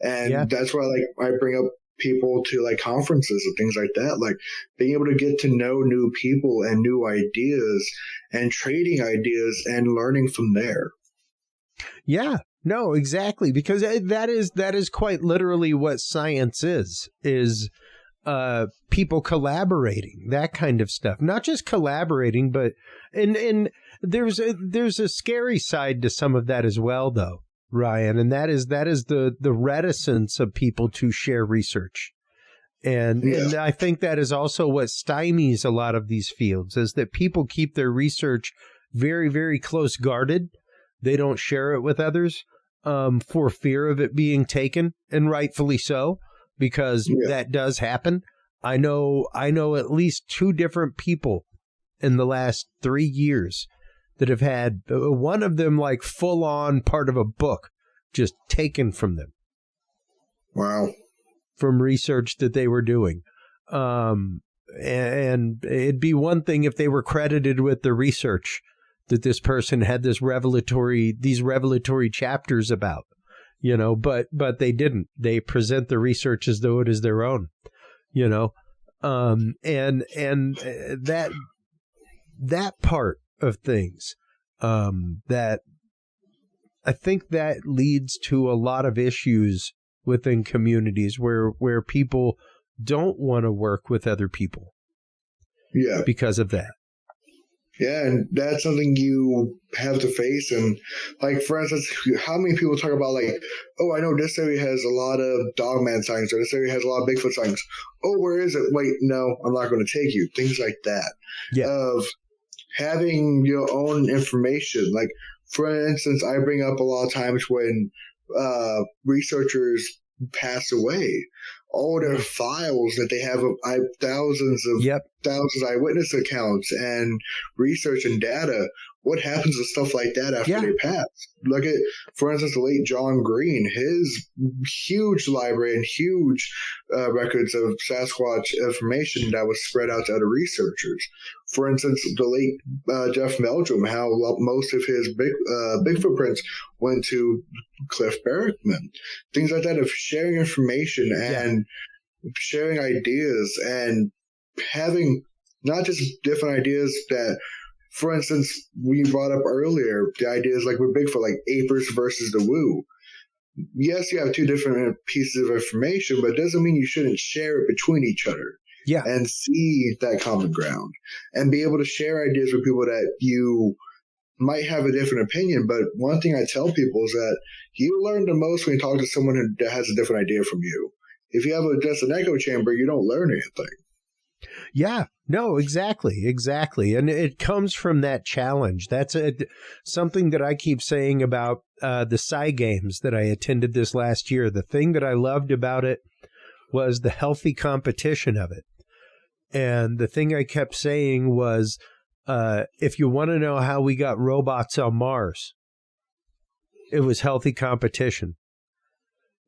And that's why, like, I bring up people to, like, conferences and things like that, like being able to get to know new people and new ideas and trading ideas and learning from there. Yeah. No, exactly, because that is quite literally what science is people collaborating, that kind of stuff. Not just collaborating, but and there's a scary side to some of that as well, though, Ryan, and that is the reticence of people to share research. And I think that is also what stymies a lot of these fields, is that people keep their research very, very close guarded. They don't share it with others for fear of it being taken, and rightfully so, because that does happen. I know at least 2 different people in the last 3 years that have had one of them like full on part of a book just taken from them. Wow. From research that they were doing. And it'd be one thing if they were credited with the research that this person had these revelatory chapters about, but they didn't. They present the research as though it is their own, and that part of things, that I think that leads to a lot of issues within communities where people don't want to work with other people. Yeah. Because of that. Yeah, and that's something you have to face. And, like, for instance, how many people talk about, like, oh, I know this area has a lot of dogman sightings, or this area has a lot of Bigfoot sightings. Oh, where is it? Wait, no, I'm not going to take you. Things like that. Yeah. Of having your own information. Like, for instance, I bring up a lot of times when researchers pass away, all their files that they have of thousands of eyewitness accounts and research and data. What happens to stuff like that after they pass? Look at, for instance, the late John Green, his huge library and huge records of Sasquatch information that was spread out to other researchers. For instance, the late Jeff Meldrum, how most of his Bigfoot prints went to Cliff Barrickman. Things like that, of sharing information and sharing ideas and having not just different ideas that, for instance, we brought up earlier, the ideas like with Bigfoot, like Apers versus the Woo. Yes, you have 2 different pieces of information, but it doesn't mean you shouldn't share it between each other. Yeah. And see that common ground and be able to share ideas with people that you might have a different opinion. But one thing I tell people is that you learn the most when you talk to someone that has a different idea from you. If you have just an echo chamber, you don't learn anything. Yeah, no, exactly. And it comes from that challenge. That's something that I keep saying about the Sci Games that I attended this last year. The thing that I loved about it was the healthy competition of it. And the thing I kept saying was, if you want to know how we got robots on Mars, it was healthy competition.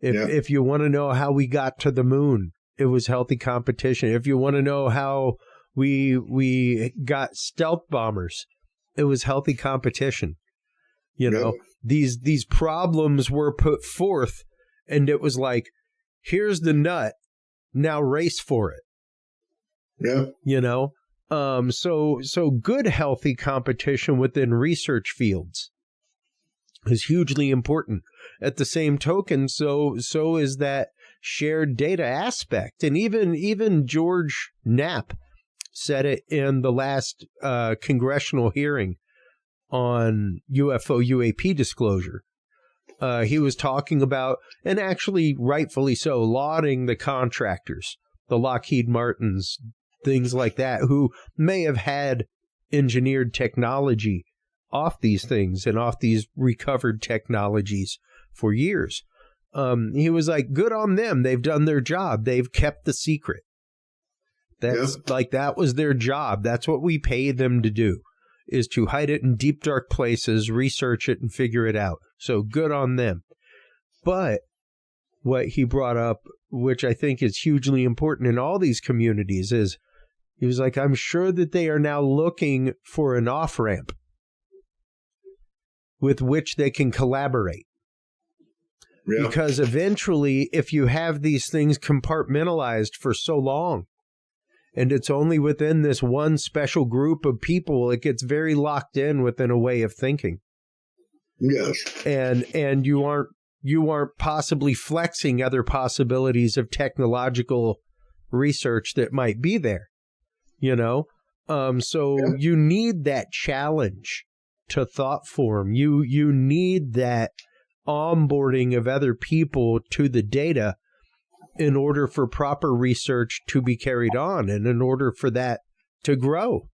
If you want to know how we got to the moon, it was healthy competition. If you want to know how we got stealth bombers, it was healthy competition. These problems were put forth, and it was like, here's the nut, now race for it. So good healthy competition within research fields is hugely important. At the same token, so is that shared data aspect. And even George Knapp said it in the last congressional hearing on UFO UAP disclosure. He was talking about, and actually rightfully so, lauding the contractors, the Lockheed Martins, things like that, who may have had engineered technology off these things and off these recovered technologies for years. He was like, good on them. They've done their job. They've kept the secret. That was their job. That's what we pay them to do, is to hide it in deep, dark places, research it, and figure it out. So good on them. But what he brought up, which I think is hugely important in all these communities, is he was like, I'm sure that they are now looking for an off-ramp with which they can collaborate. Yeah. Because eventually, if you have these things compartmentalized for so long, and it's only within this one special group of people, it gets very locked in within a way of thinking. Yes. And you aren't possibly flexing other possibilities of technological research that might be there, So you need that challenge to thought form. You need that onboarding of other people to the data in order for proper research to be carried on, and in order for that to grow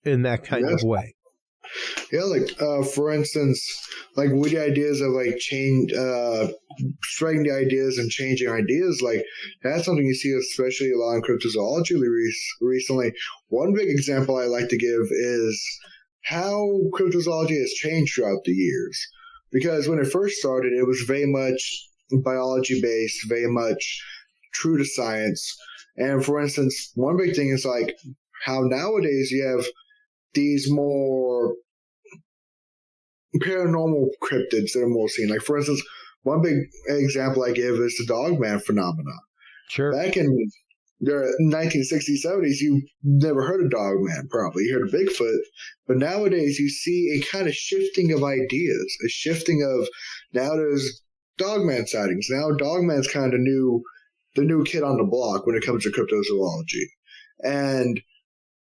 in that kind of way. Yeah, like for instance, like with the ideas of like spreading the ideas and changing ideas, like that's something you see especially a lot in cryptozoology recently. One big example I like to give is how cryptozoology has changed throughout the years. Because when it first started, it was very much biology based, very much true to science. And for instance, one big thing is like how nowadays you have these more paranormal cryptids that are more seen. Like, for instance, one big example I give is the Dogman phenomenon. Sure. Back in the 1960s, 70s, you never heard of Dogman, probably. You heard of Bigfoot. But nowadays, you see a kind of shifting of ideas, a shifting of now there's Dogman sightings. Now Dogman's kind of the new kid on the block when it comes to cryptozoology. And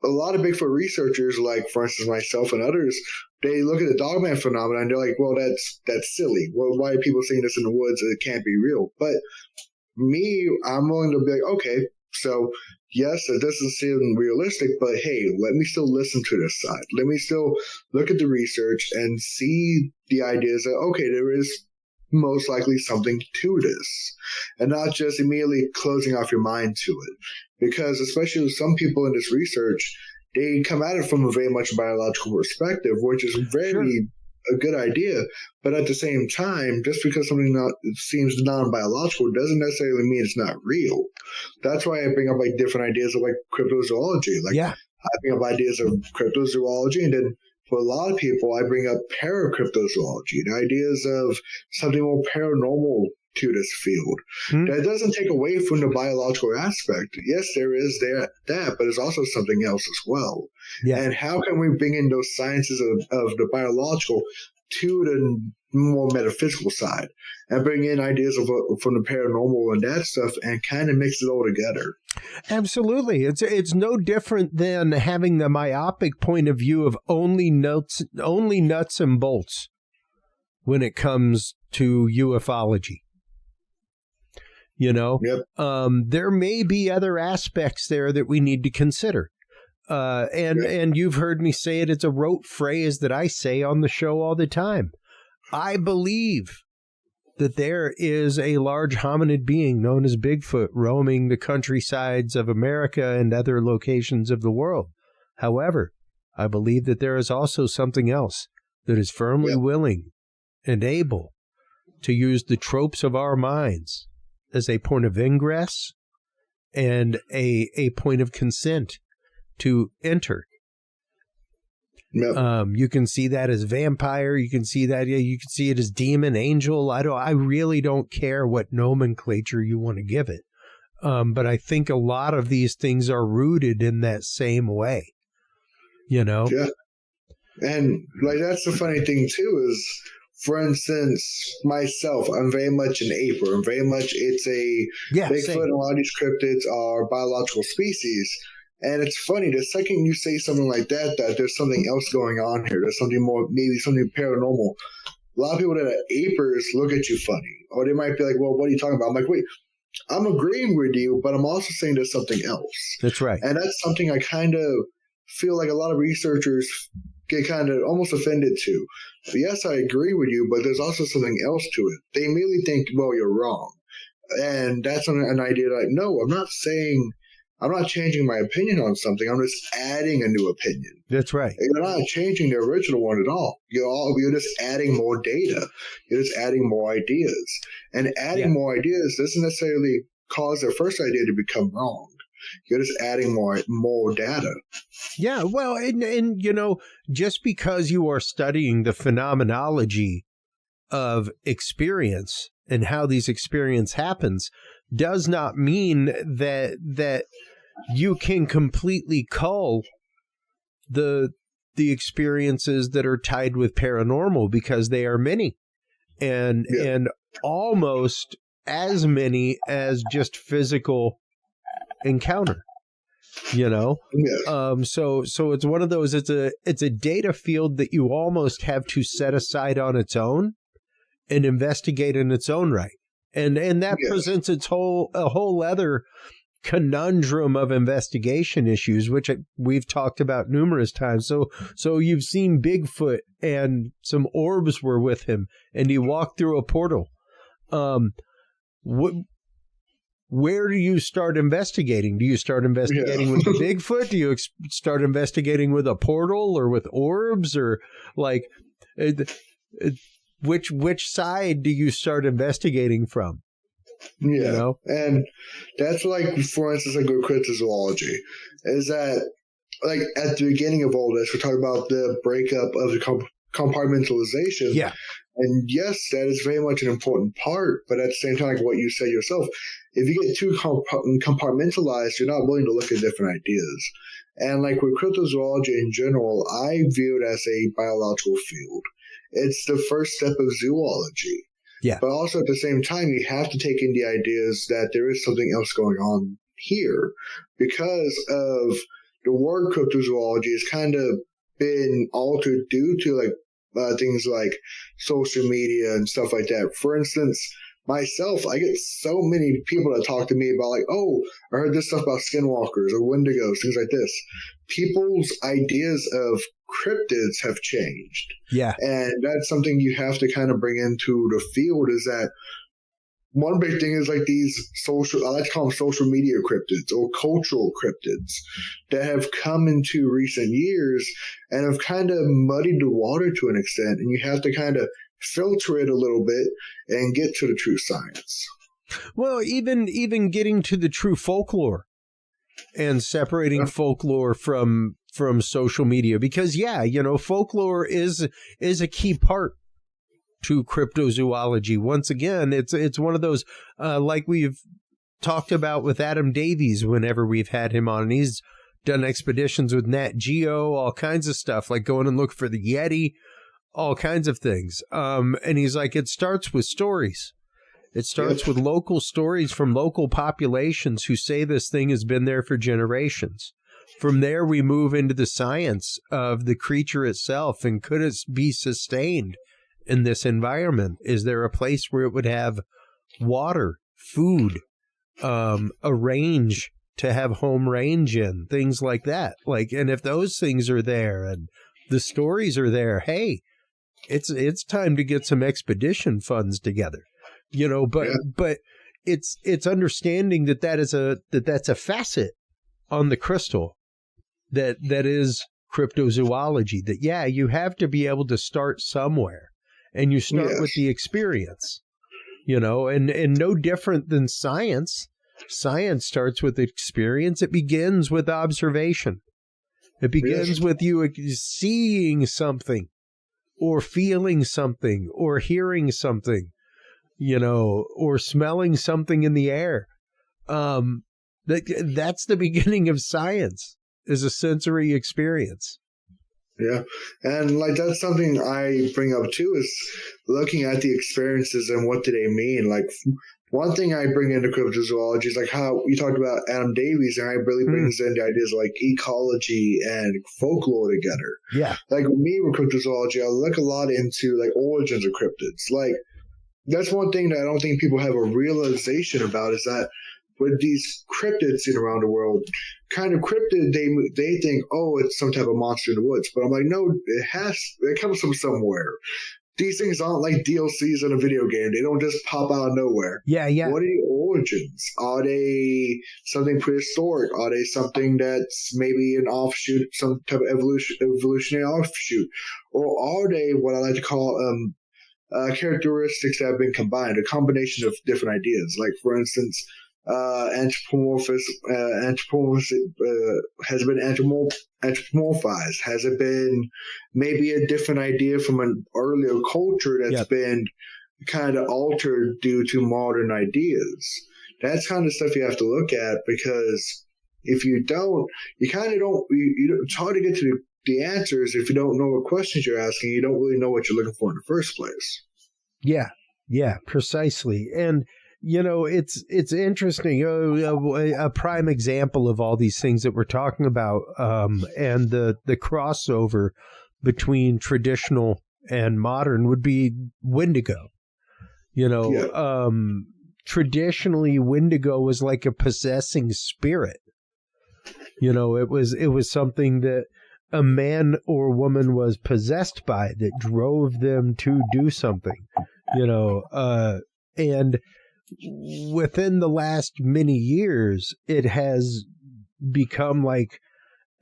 a lot of Bigfoot researchers, like for instance myself and others, they look at the Dogman phenomenon and they're like, well, that's silly. Well, why are people seeing this in the woods? It can't be real. But me, I'm willing to be like, okay, so yes, it doesn't seem realistic, but hey, let me still listen to this side. Let me still look at the research and see the ideas that, okay, there is most likely something to this, and not just immediately closing off your mind to it. Because especially with some people in this research, they come at it from a very much biological perspective, which is very a good idea. But at the same time, just because something seems non-biological doesn't necessarily mean it's not real. That's why I bring up like different ideas of like cryptozoology. Like I bring up ideas of cryptozoology, and then for a lot of people, I bring up paracryptozoology, the ideas of something more paranormal to this field. That doesn't take away from the biological aspect. Yes, there is that, but there's also something else as well. Yeah. And how can we bring in those sciences of the biological to the more metaphysical side and bring in ideas from the paranormal and that stuff and kind of mix it all together? Absolutely. It's no different than having the myopic point of view of only nuts and bolts when it comes to ufology. You know, there may be other aspects there that we need to consider. And you've heard me say it. It's a rote phrase that I say on the show all the time. I believe that there is a large hominid being known as Bigfoot roaming the countrysides of America and other locations of the world. However, I believe that there is also something else that is firmly willing and able to use the tropes of our minds as a point of ingress and a point of consent to enter. You can see that as vampire. You can see that. You can see it as demon, angel. I really don't care what nomenclature you want to give it. But I think a lot of these things are rooted in that same way. You know. Yeah. And like that's the funny thing too is, for instance, myself, I'm very much an Aper. I'm very much Bigfoot and a lot of these cryptids are biological species. And it's funny, the second you say something like that there's something else going on here. There's something more, maybe something paranormal. A lot of people that are Apers look at you funny. Or they might be like, well, what are you talking about? I'm like, wait, I'm agreeing with you, but I'm also saying there's something else. That's right. And that's something I kind of feel like a lot of researchers get kind of almost offended to. But yes, I agree with you, but there's also something else to it. They immediately think, well, you're wrong. And that's an idea like, no, I'm not changing my opinion on something. I'm just adding a new opinion. That's right. You're not changing the original one at all. You're just adding more data. You're just adding more ideas. And adding more ideas doesn't necessarily cause the first idea to become wrong. You're just adding more data. Yeah, well, and you know, just because you are studying the phenomenology of experience and how these experience happens does not mean that you can completely cull the experiences that are tied with paranormal, because they are many and almost as many as just physical encounter, you know. So it's one of those, it's a data field that you almost have to set aside on its own and investigate in its own right, and that presents a whole other conundrum of investigation issues, which we've talked about numerous times. So you've seen Bigfoot and some orbs were with him, and he walked through a portal. Where do you start investigating? Do you start investigating with the Bigfoot? Do you start investigating with a portal or with orbs, or like which side do you start investigating from? Yeah, you know? And that's like, for instance, like with cryptozoology, is that like at the beginning of all this, we're talking about the breakup of the compartmentalization. Yeah. And yes, that is very much an important part, but at the same time, like what you said yourself, if you get too compartmentalized, you're not willing to look at different ideas. And like with cryptozoology in general, I view it as a biological field. It's the first step of zoology. Yeah. But also at the same time, you have to take in the ideas that there is something else going on here because of the word cryptozoology has kind of been altered due to like things like social media and stuff like that. For instance, myself, I get so many people that talk to me about like, oh, I heard this stuff about skinwalkers or wendigos, things like this. People's ideas of cryptids have changed. Yeah. And that's something you have to kind of bring into the field, is that one big thing is like these social, I like to call them social media cryptids or cultural cryptids that have come into recent years and have kind of muddied the water to an extent. And you have to kind of filter it a little bit and get to the true science. Well, even getting to the true folklore and separating folklore from social media, because folklore is a key part to cryptozoology. Once again, it's one of those like we've talked about with Adam Davies whenever we've had him on, and he's done expeditions with Nat Geo, all kinds of stuff, like going and look for the Yeti, all kinds of things. And he's like, it starts with stories. It starts with local stories from local populations who say this thing has been there for generations. From there, we move into the science of the creature itself, and could it be sustained in this environment? Is there a place where it would have water, food, a range to have home range in, things like that? Like, and if those things are there and the stories are there, hey, it's time to get some expedition funds together, but it's understanding that's a facet on the crystal that is cryptozoology, that you have to be able to start somewhere, and you start with the experience, and no different than science. Science starts with experience. It begins with observation. It begins with you seeing something or feeling something or hearing something, or smelling something in the air. That's the beginning of science, is a sensory experience. Yeah. And like, that's something I bring up too, is looking at the experiences and what do they mean. Like, one thing I bring into cryptozoology is like how you talked about Adam Davies, and I really brings in the ideas of like ecology and folklore together. Yeah. Like with me with cryptozoology, I look a lot into like origins of cryptids. Like, that's one thing that I don't think people have a realization about, is that with these cryptids seen around the world, kind of cryptid, they think, oh, it's some type of monster in the woods. But I'm like, no, it comes from somewhere. These things aren't like DLCs in a video game. They don't just pop out of nowhere. Yeah. What are the origins? Are they something prehistoric? Are they something that's maybe an offshoot, some type of evolutionary offshoot? Or are they what I like to call characteristics that have been combined, a combination of different ideas? Like, for instance, anthropomorphism has been anthropomorphized. Has it been maybe a different idea from an earlier culture that's been kind of altered due to modern ideas? That's kind of stuff you have to look at, because if you don't, you kind of don't. It's hard to get to the answers if you don't know what questions you're asking. You don't really know what you're looking for in the first place. Yeah, precisely. And it's interesting. A prime example of all these things that we're talking about, and the crossover between traditional and modern would be Wendigo. traditionally Wendigo was like a possessing spirit. You know, it was something that a man or woman was possessed by that drove them to do something, you know, and within the last many years, it has become like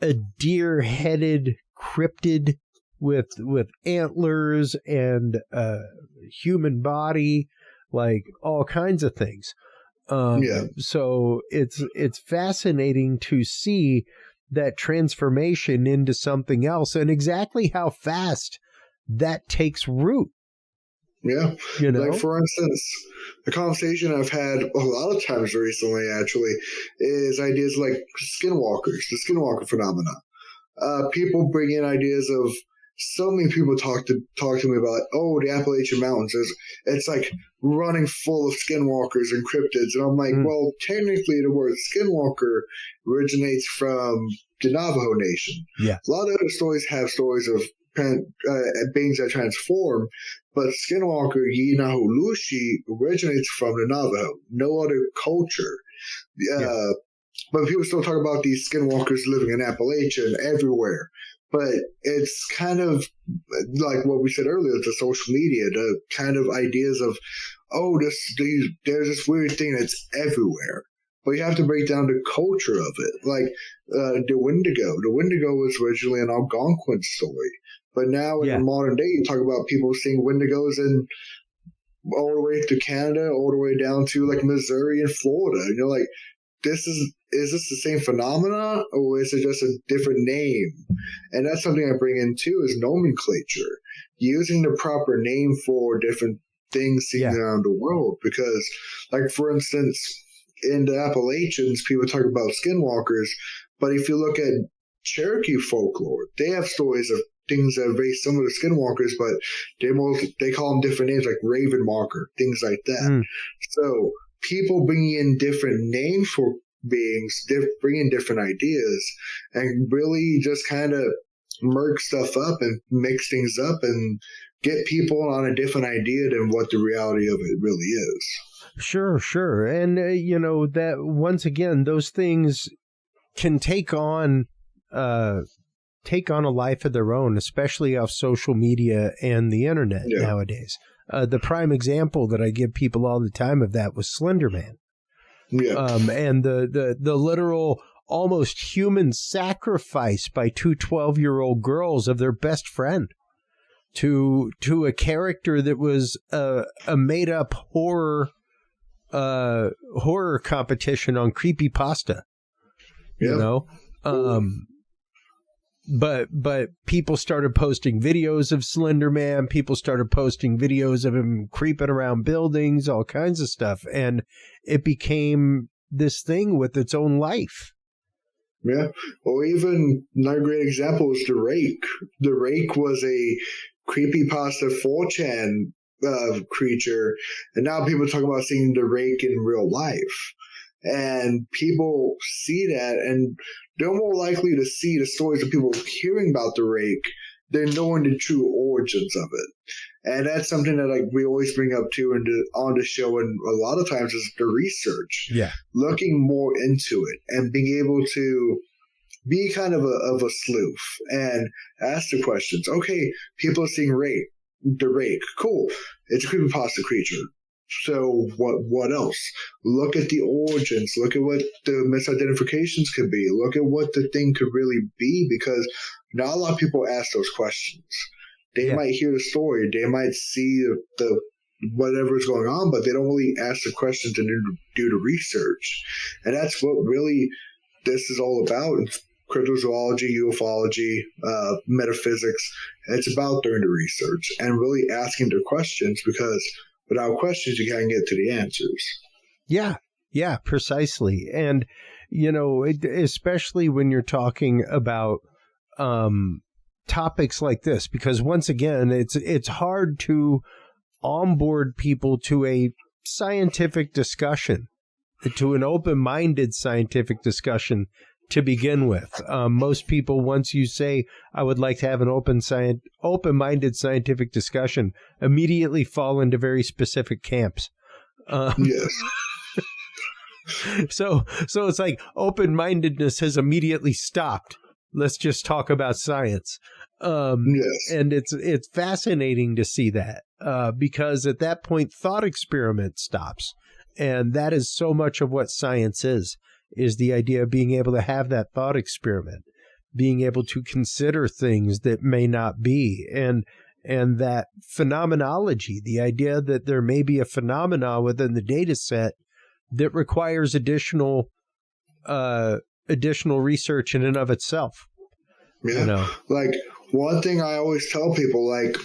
a deer-headed cryptid with antlers and human body, like all kinds of things. So it's fascinating to see that transformation into something else and exactly how fast that takes root. Yeah. You know? Like, for instance, the conversation I've had a lot of times recently, actually, is ideas like skinwalkers, the skinwalker phenomena. People bring in ideas of, so many people talk to me about, oh, the Appalachian Mountains it's like running full of skinwalkers and cryptids. And I'm like, well, technically the word skinwalker originates from the Navajo Nation. Yeah. A lot of other stories have stories of beings that transform, but skinwalker Yinahulushi originates from the Navajo. No other culture. But people still talk about these skinwalkers living in Appalachia and everywhere. But it's kind of like what we said earlier, the social media, the kind of ideas of, oh, there's this weird thing that's everywhere. But you have to break down the culture of it. Like the Wendigo. The Wendigo was originally an Algonquin story. But now in the modern day, you talk about people seeing Wendigos in all the way to Canada, all the way down to like Missouri and Florida. And you're like, is this the same phenomena, or is it just a different name? And that's something I bring in too, is nomenclature, using the proper name for different things seen around the world. Because, like, for instance, in the Appalachians, people talk about skinwalkers, but if you look at Cherokee folklore, they have stories of things that are very similar to skinwalkers, but they call them different names, like Ravenwalker, things like that. So people bringing in different names for beings, bringing different ideas, and really just kind of murk stuff up and mix things up and get people on a different idea than what the reality of it really is. Sure. And, you know, that once again, those things can take on a life of their own, especially off social media and the internet nowadays. The prime example that I give people all the time of that was Slender Man. And the literal almost human sacrifice by two 12-year-old girls of their best friend to a character that was a made-up horror competition on Creepypasta. You know? But people started posting videos of Slender Man. People started posting videos of him creeping around buildings, all kinds of stuff. And it became this thing with its own life. Yeah. Or even another great example is the Rake. The Rake was a creepypasta 4chan creature. And now people talk about seeing the Rake in real life. And people see that, and they're more likely to see the stories of people hearing about the Rake than knowing the true origins of it. And that's something that, like, we always bring up too on the show, and a lot of times is the research. Looking more into it and being able to be kind of a sleuth and ask the questions. Okay, people are seeing the Rake. Cool. It's a creepypasta creature. So what else? Look at the origins. Look at what the misidentifications could be. Look at what the thing could really be, because not a lot of people ask those questions. They might hear the story. They might see the whatever is going on, but they don't really ask the questions and do the research. And that's what really this is all about. It's cryptozoology, ufology, metaphysics. It's about doing the research and really asking the questions, because without questions, you can't get to the answers. Yeah, precisely. And, you know, especially when you're talking about topics like this, because once again, it's hard to onboard people to a scientific discussion, to an open-minded scientific discussion to begin with. Most people, once you say, I would like to have an open-minded scientific discussion, immediately fall into very specific camps. Yes. So it's like open-mindedness has immediately stopped. Let's just talk about science. Yes. And it's fascinating to see that because at that point, thought experiment stops. And that is so much of what science is the idea of being able to have that thought experiment, being able to consider things that may not be, and that phenomenology, the idea that there may be a phenomena within the data set that requires additional research in and of itself. Yeah. You know? Like, one thing I always tell people, like,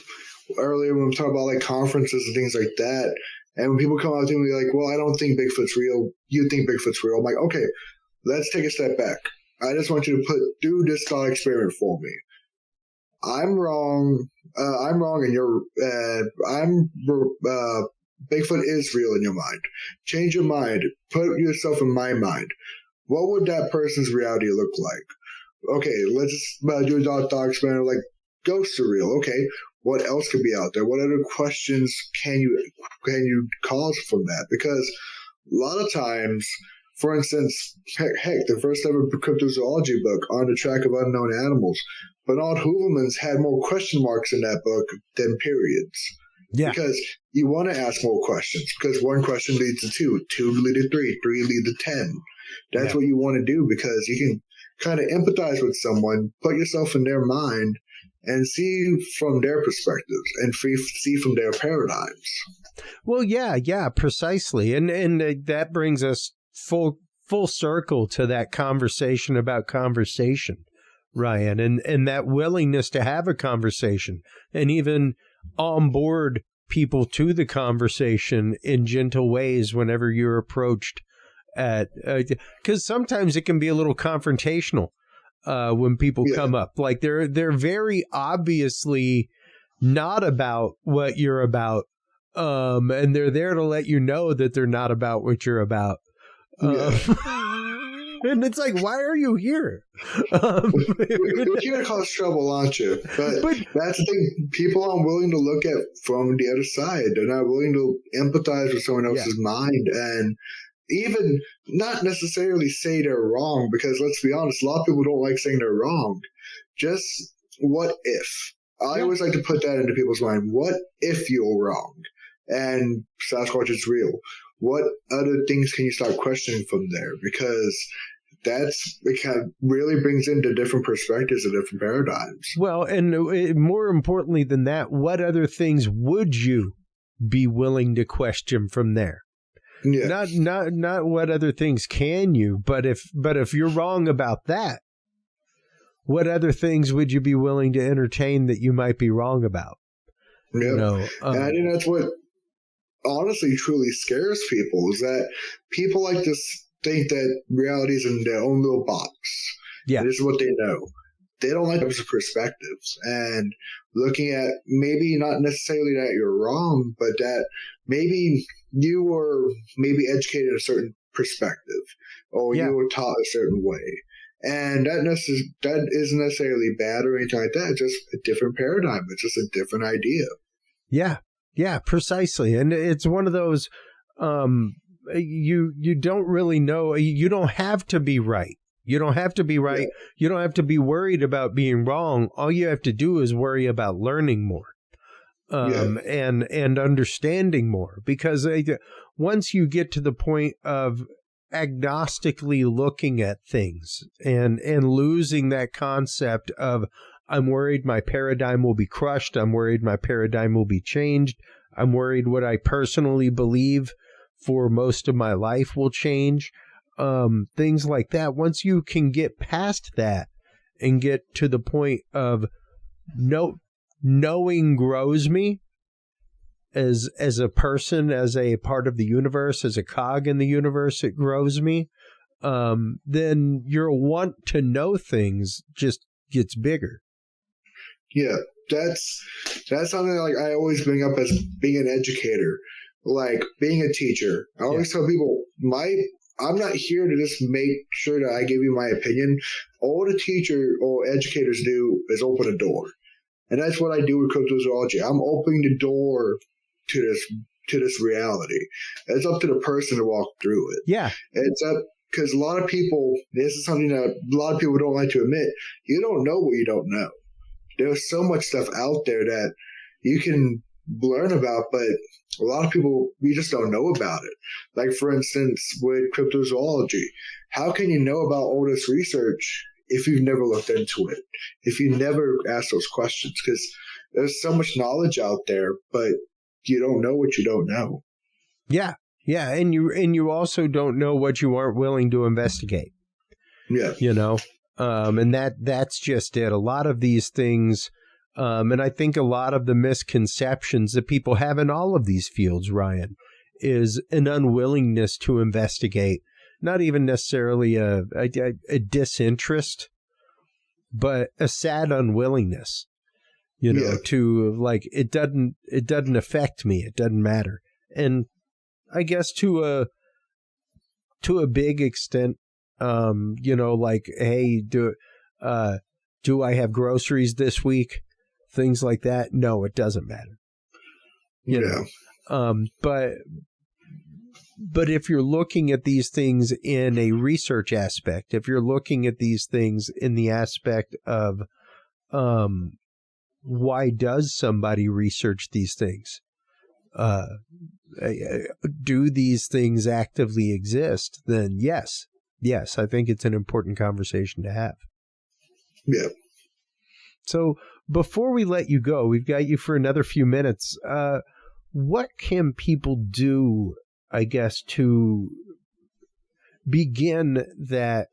earlier when we talk about, like, conferences and things like that, and when people come out to me like, well, I don't think Bigfoot's real. You think Bigfoot's real. I'm like, okay, let's take a step back. I just want you to do this thought experiment for me. I'm wrong. And you're, Bigfoot is real in your mind. Change your mind. Put yourself in my mind. What would that person's reality look like? Okay, let's do a thought experiment like ghosts are real. Okay, what else could be out there? What other questions can you cause from that? Because a lot of times, for instance, heck, the first ever cryptozoology book, On the Track of Unknown Animals, Bernard Hooverman's had more question marks in that book than periods. Yeah. Because you want to ask more questions, because one question leads to two lead to three lead to 10. That's what you want to do, because you can kind of empathize with someone, put yourself in their mind, and see from their perspectives and see from their paradigms. Well, yeah, precisely. And that brings us full circle to that conversation about conversation, Ryan, and that willingness to have a conversation and even onboard people to the conversation in gentle ways whenever you're approached because sometimes it can be a little confrontational when people come up. Like they're very obviously not about what you're about, and they're there to let you know that they're not about what you're about. And it's like, why are you here? You're here to cause trouble, aren't you? But that's the thing. People aren't willing to look at from the other side. They're not willing to empathize with someone else's mind, and even not necessarily say they're wrong, because let's be honest, a lot of people don't like saying they're wrong. Just what if? I always like to put that into people's mind. What if you're wrong and Sasquatch is real? What other things can you start questioning from there? Because it kind of really brings into different perspectives and different paradigms. Well, and more importantly than that, what other things would you be willing to question from there? Yeah. Not what other things can you, but if you're wrong about that, what other things would you be willing to entertain that you might be wrong about? Yeah. You know, and I think that's what honestly truly scares people, is that people like to think that reality is in their own little box. Yeah. This is what they know. They don't like those perspectives, and looking at maybe not necessarily that you're wrong, but that maybe you were educated in a certain perspective, or you were taught a certain way. And that isn't necessarily bad or anything like that. It's just a different paradigm. It's just a different idea. Yeah, precisely. And it's one of those, you don't really know. You don't have to be right. You don't have to be right. Yeah. You don't have to be worried about being wrong. All you have to do is worry about learning more. And understanding more, because once you get to the point of agnostically looking at things and losing that concept of, I'm worried my paradigm will be crushed, I'm worried my paradigm will be changed, I'm worried what I personally believe for most of my life will change, things like that. Once you can get past that and get to the point of knowing grows me as a person, as a part of the universe, as a cog in the universe, it grows me. Then your want to know things just gets bigger. Yeah, that's something like I always bring up as being an educator, like being a teacher. I always tell people, I'm not here to just make sure that I give you my opinion. All the teacher or educators do is open a door. And that's what I do with cryptozoology. I'm opening the door to to this reality. It's up to the person to walk through it. Yeah. It's up because a lot of people, this is something that a lot of people don't like to admit, you don't know what you don't know. There's so much stuff out there that you can learn about, but a lot of people, we just don't know about it. Like, for instance, with cryptozoology, how can you know about all this research if you've never looked into it, if you never asked those questions? Because there's so much knowledge out there, but you don't know what you don't know. Yeah. Yeah. And you also don't know what you aren't willing to investigate. Yeah. You know? And that's just it. A lot of these things, and I think a lot of the misconceptions that people have in all of these fields, Ryan, is an unwillingness to investigate. Not even necessarily a disinterest, but a sad unwillingness. You know, to like it doesn't affect me. It doesn't matter. And I guess to a big extent, you know, like, hey, do I have groceries this week? Things like that. No, it doesn't matter. You know? But if you're looking at these things in a research aspect, if you're looking at these things in the aspect of, why does somebody research these things? Do these things actively exist? Then yes, I think it's an important conversation to have. Yeah. So before we let you go, we've got you for another few minutes. What can people do, I guess, to begin that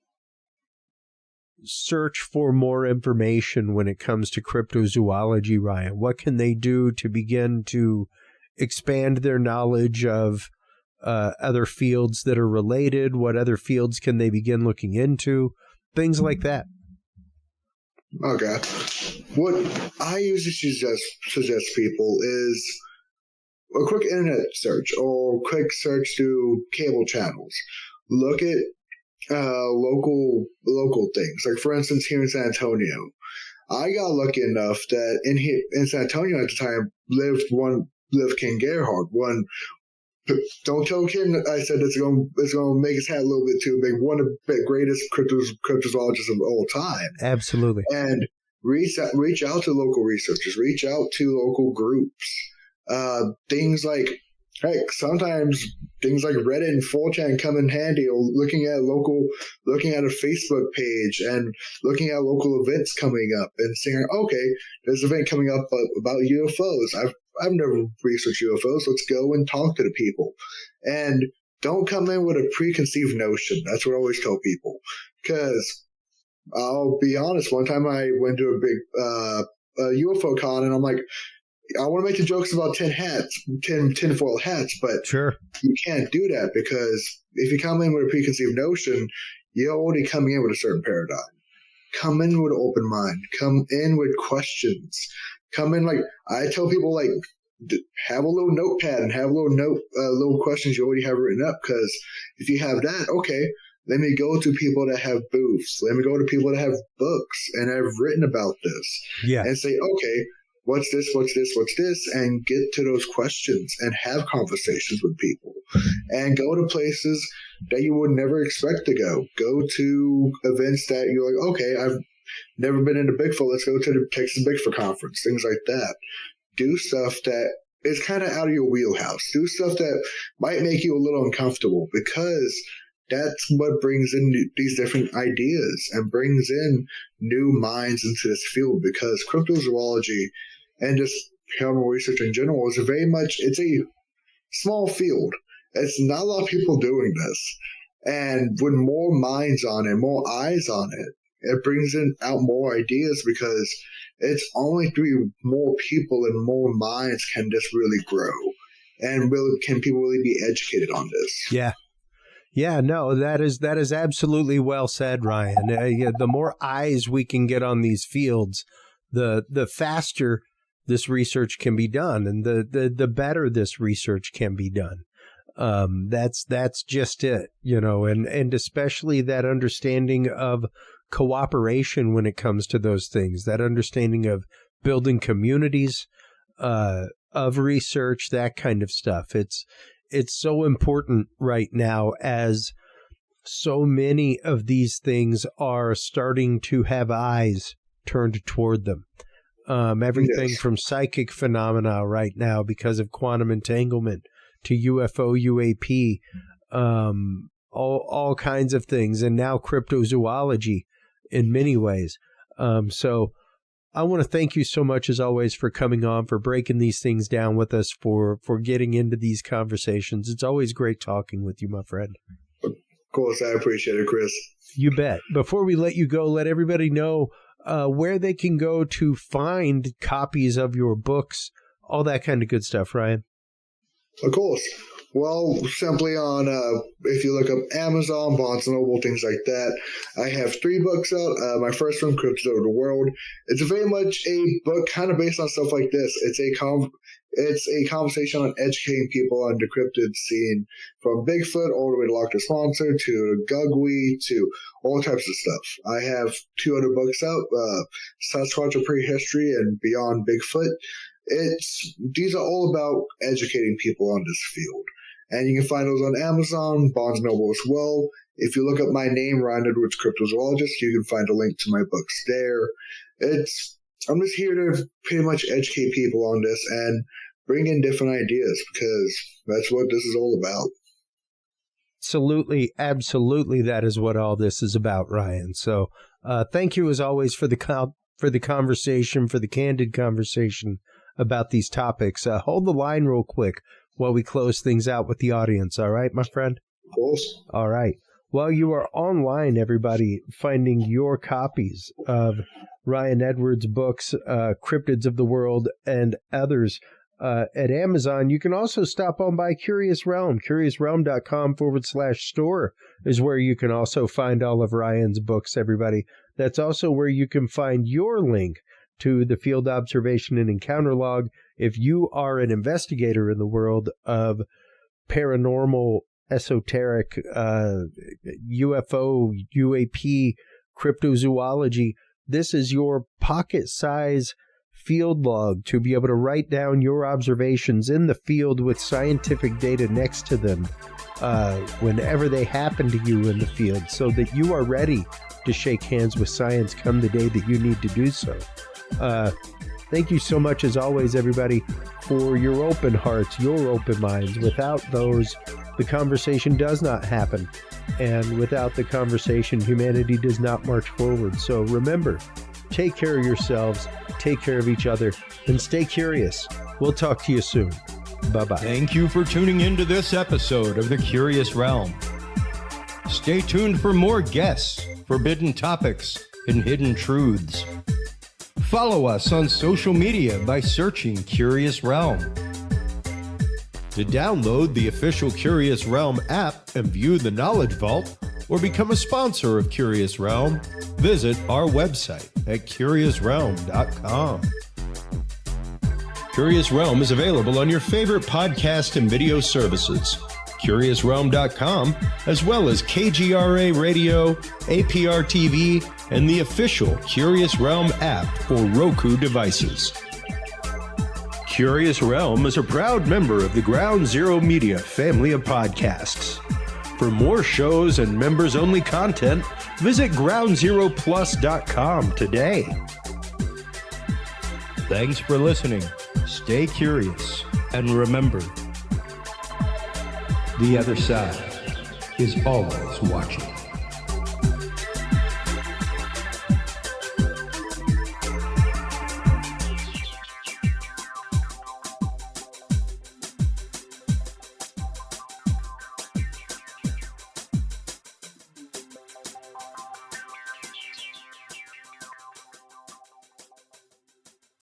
search for more information when it comes to cryptozoology, Ryan? What can they do to begin to expand their knowledge of other fields that are related? What other fields can they begin looking into? Things like that. Okay. What I usually suggest people is a quick internet search or quick search through cable channels. Look at local things. Like, for instance, here in San Antonio, I got lucky enough that in San Antonio at the time lived Ken Gerhard. Don't tell Ken I said it's gonna make his hat a little bit too big. One of the greatest cryptozoologists of all time. Absolutely. And reach out to local researchers. Reach out to local groups. Things like, heck, sometimes things like Reddit and 4chan come in handy, or looking at a Facebook page and looking at local events coming up and saying, okay, there's an event coming up about UFOs. I've never researched UFOs. Let's go and talk to the people. And don't come in with a preconceived notion. That's what I always tell people. Because I'll be honest, one time I went to a big UFO con, and I'm like, I want to make the jokes about 10 tinfoil hats, but sure, you can't do that, because if you come in with a preconceived notion, you're already coming in with a certain paradigm. Come in with an open mind. Come in with questions. Come in, like, I tell people, like, have a little notepad and have a little questions you already have written up, because if you have that, okay, let me go to people that have booths. Let me go to people that have books and have written about this. Yeah. And say, okay, what's this, and get to those questions and have conversations with people. And go to places that you would never expect to go. Go to events that you're like, okay, I've never been into Bigfoot. Let's go to the Texas Bigfoot Conference, things like that. Do stuff that is kind of out of your wheelhouse. Do stuff that might make you a little uncomfortable, because that's what brings in these different ideas and brings in new minds into this field. Because cryptozoology and just paranormal research in general is it's a small field. It's not a lot of people doing this. And with more minds on it, more eyes on it, it brings out more ideas, because it's only through more people and more minds can this really grow. And can people really be educated on this? Yeah. Yeah, no, that is absolutely well said, Ryan. The more eyes we can get on these fields, the faster this research can be done, and the better this research can be done. That's just it, you know, and especially that understanding of cooperation when it comes to those things, that understanding of building communities, of of research, that kind of stuff. It's so important right now, as so many of these things are starting to have eyes turned toward them. Everything from psychic phenomena right now because of quantum entanglement to UFO, UAP, all kinds of things, and now cryptozoology in many ways. So I want to thank you so much, as always, for coming on, for breaking these things down with us, for getting into these conversations. It's always great talking with you, my friend. Of course, I appreciate it, Chris. You bet. Before we let you go, let everybody know where they can go to find copies of your books, all that kind of good stuff, Ryan. Of course. Well, simply on, if you look up Amazon, Barnes & Noble, things like that, I have 3 books out. My first one, Cryptozoological. It's very much a book kind of based on stuff like this. It's a conversation on educating people on the cryptid scene, from Bigfoot all the way to Loch Ness Monster to Gugwe to all types of stuff. I have 2 other books out, Sasquatch, A Prehistory, and Beyond Bigfoot. These are all about educating people on this field. And you can find those on Amazon, Barnes & Noble as well. If you look up my name, Rod Nichols, Cryptozoologist, you can find a link to my books there. I'm just here to pretty much educate people on this and bring in different ideas, because that's what this is all about. Absolutely, that is what all this is about, Ryan. So thank you, as always, for the conversation, for the candid conversation about these topics. Hold the line real quick while we close things out with the audience. All right, my friend? Of course. All right. While you are online, everybody, finding your copies of Ryan Edwards' books, Cryptids of the World, and others at Amazon, you can also stop on by Curious Realm. CuriousRealm.com/store is where you can also find all of Ryan's books, everybody. That's also where you can find your link to the field observation and encounter log if you are an investigator in the world of paranormal, esoteric, UFO, UAP, cryptozoology. This is your pocket-size field log to be able to write down your observations in the field with scientific data next to them whenever they happen to you in the field, so that you are ready to shake hands with science come the day that you need to do so. Thank you so much, as always, everybody, for your open hearts, your open minds. Without those, the conversation does not happen. And without the conversation, humanity does not march forward. So remember, take care of yourselves, take care of each other, and stay curious. We'll talk to you soon. Bye-bye. Thank you for tuning into this episode of The Curious Realm. Stay tuned for more guests, forbidden topics, and hidden truths. Follow us on social media by searching Curious Realm. To download the official Curious Realm app and view the Knowledge Vault, or become a sponsor of Curious Realm, visit our website at curiousrealm.com. Curious Realm is available on your favorite podcast and video services, curiousrealm.com, as well as KGRA Radio, APR TV, and the official Curious Realm app for Roku devices. Curious Realm is a proud member of the Ground Zero Media family of podcasts. For more shows and members-only content, visit groundzeroplus.com today. Thanks for listening. Stay curious, and remember, the other side is always watching.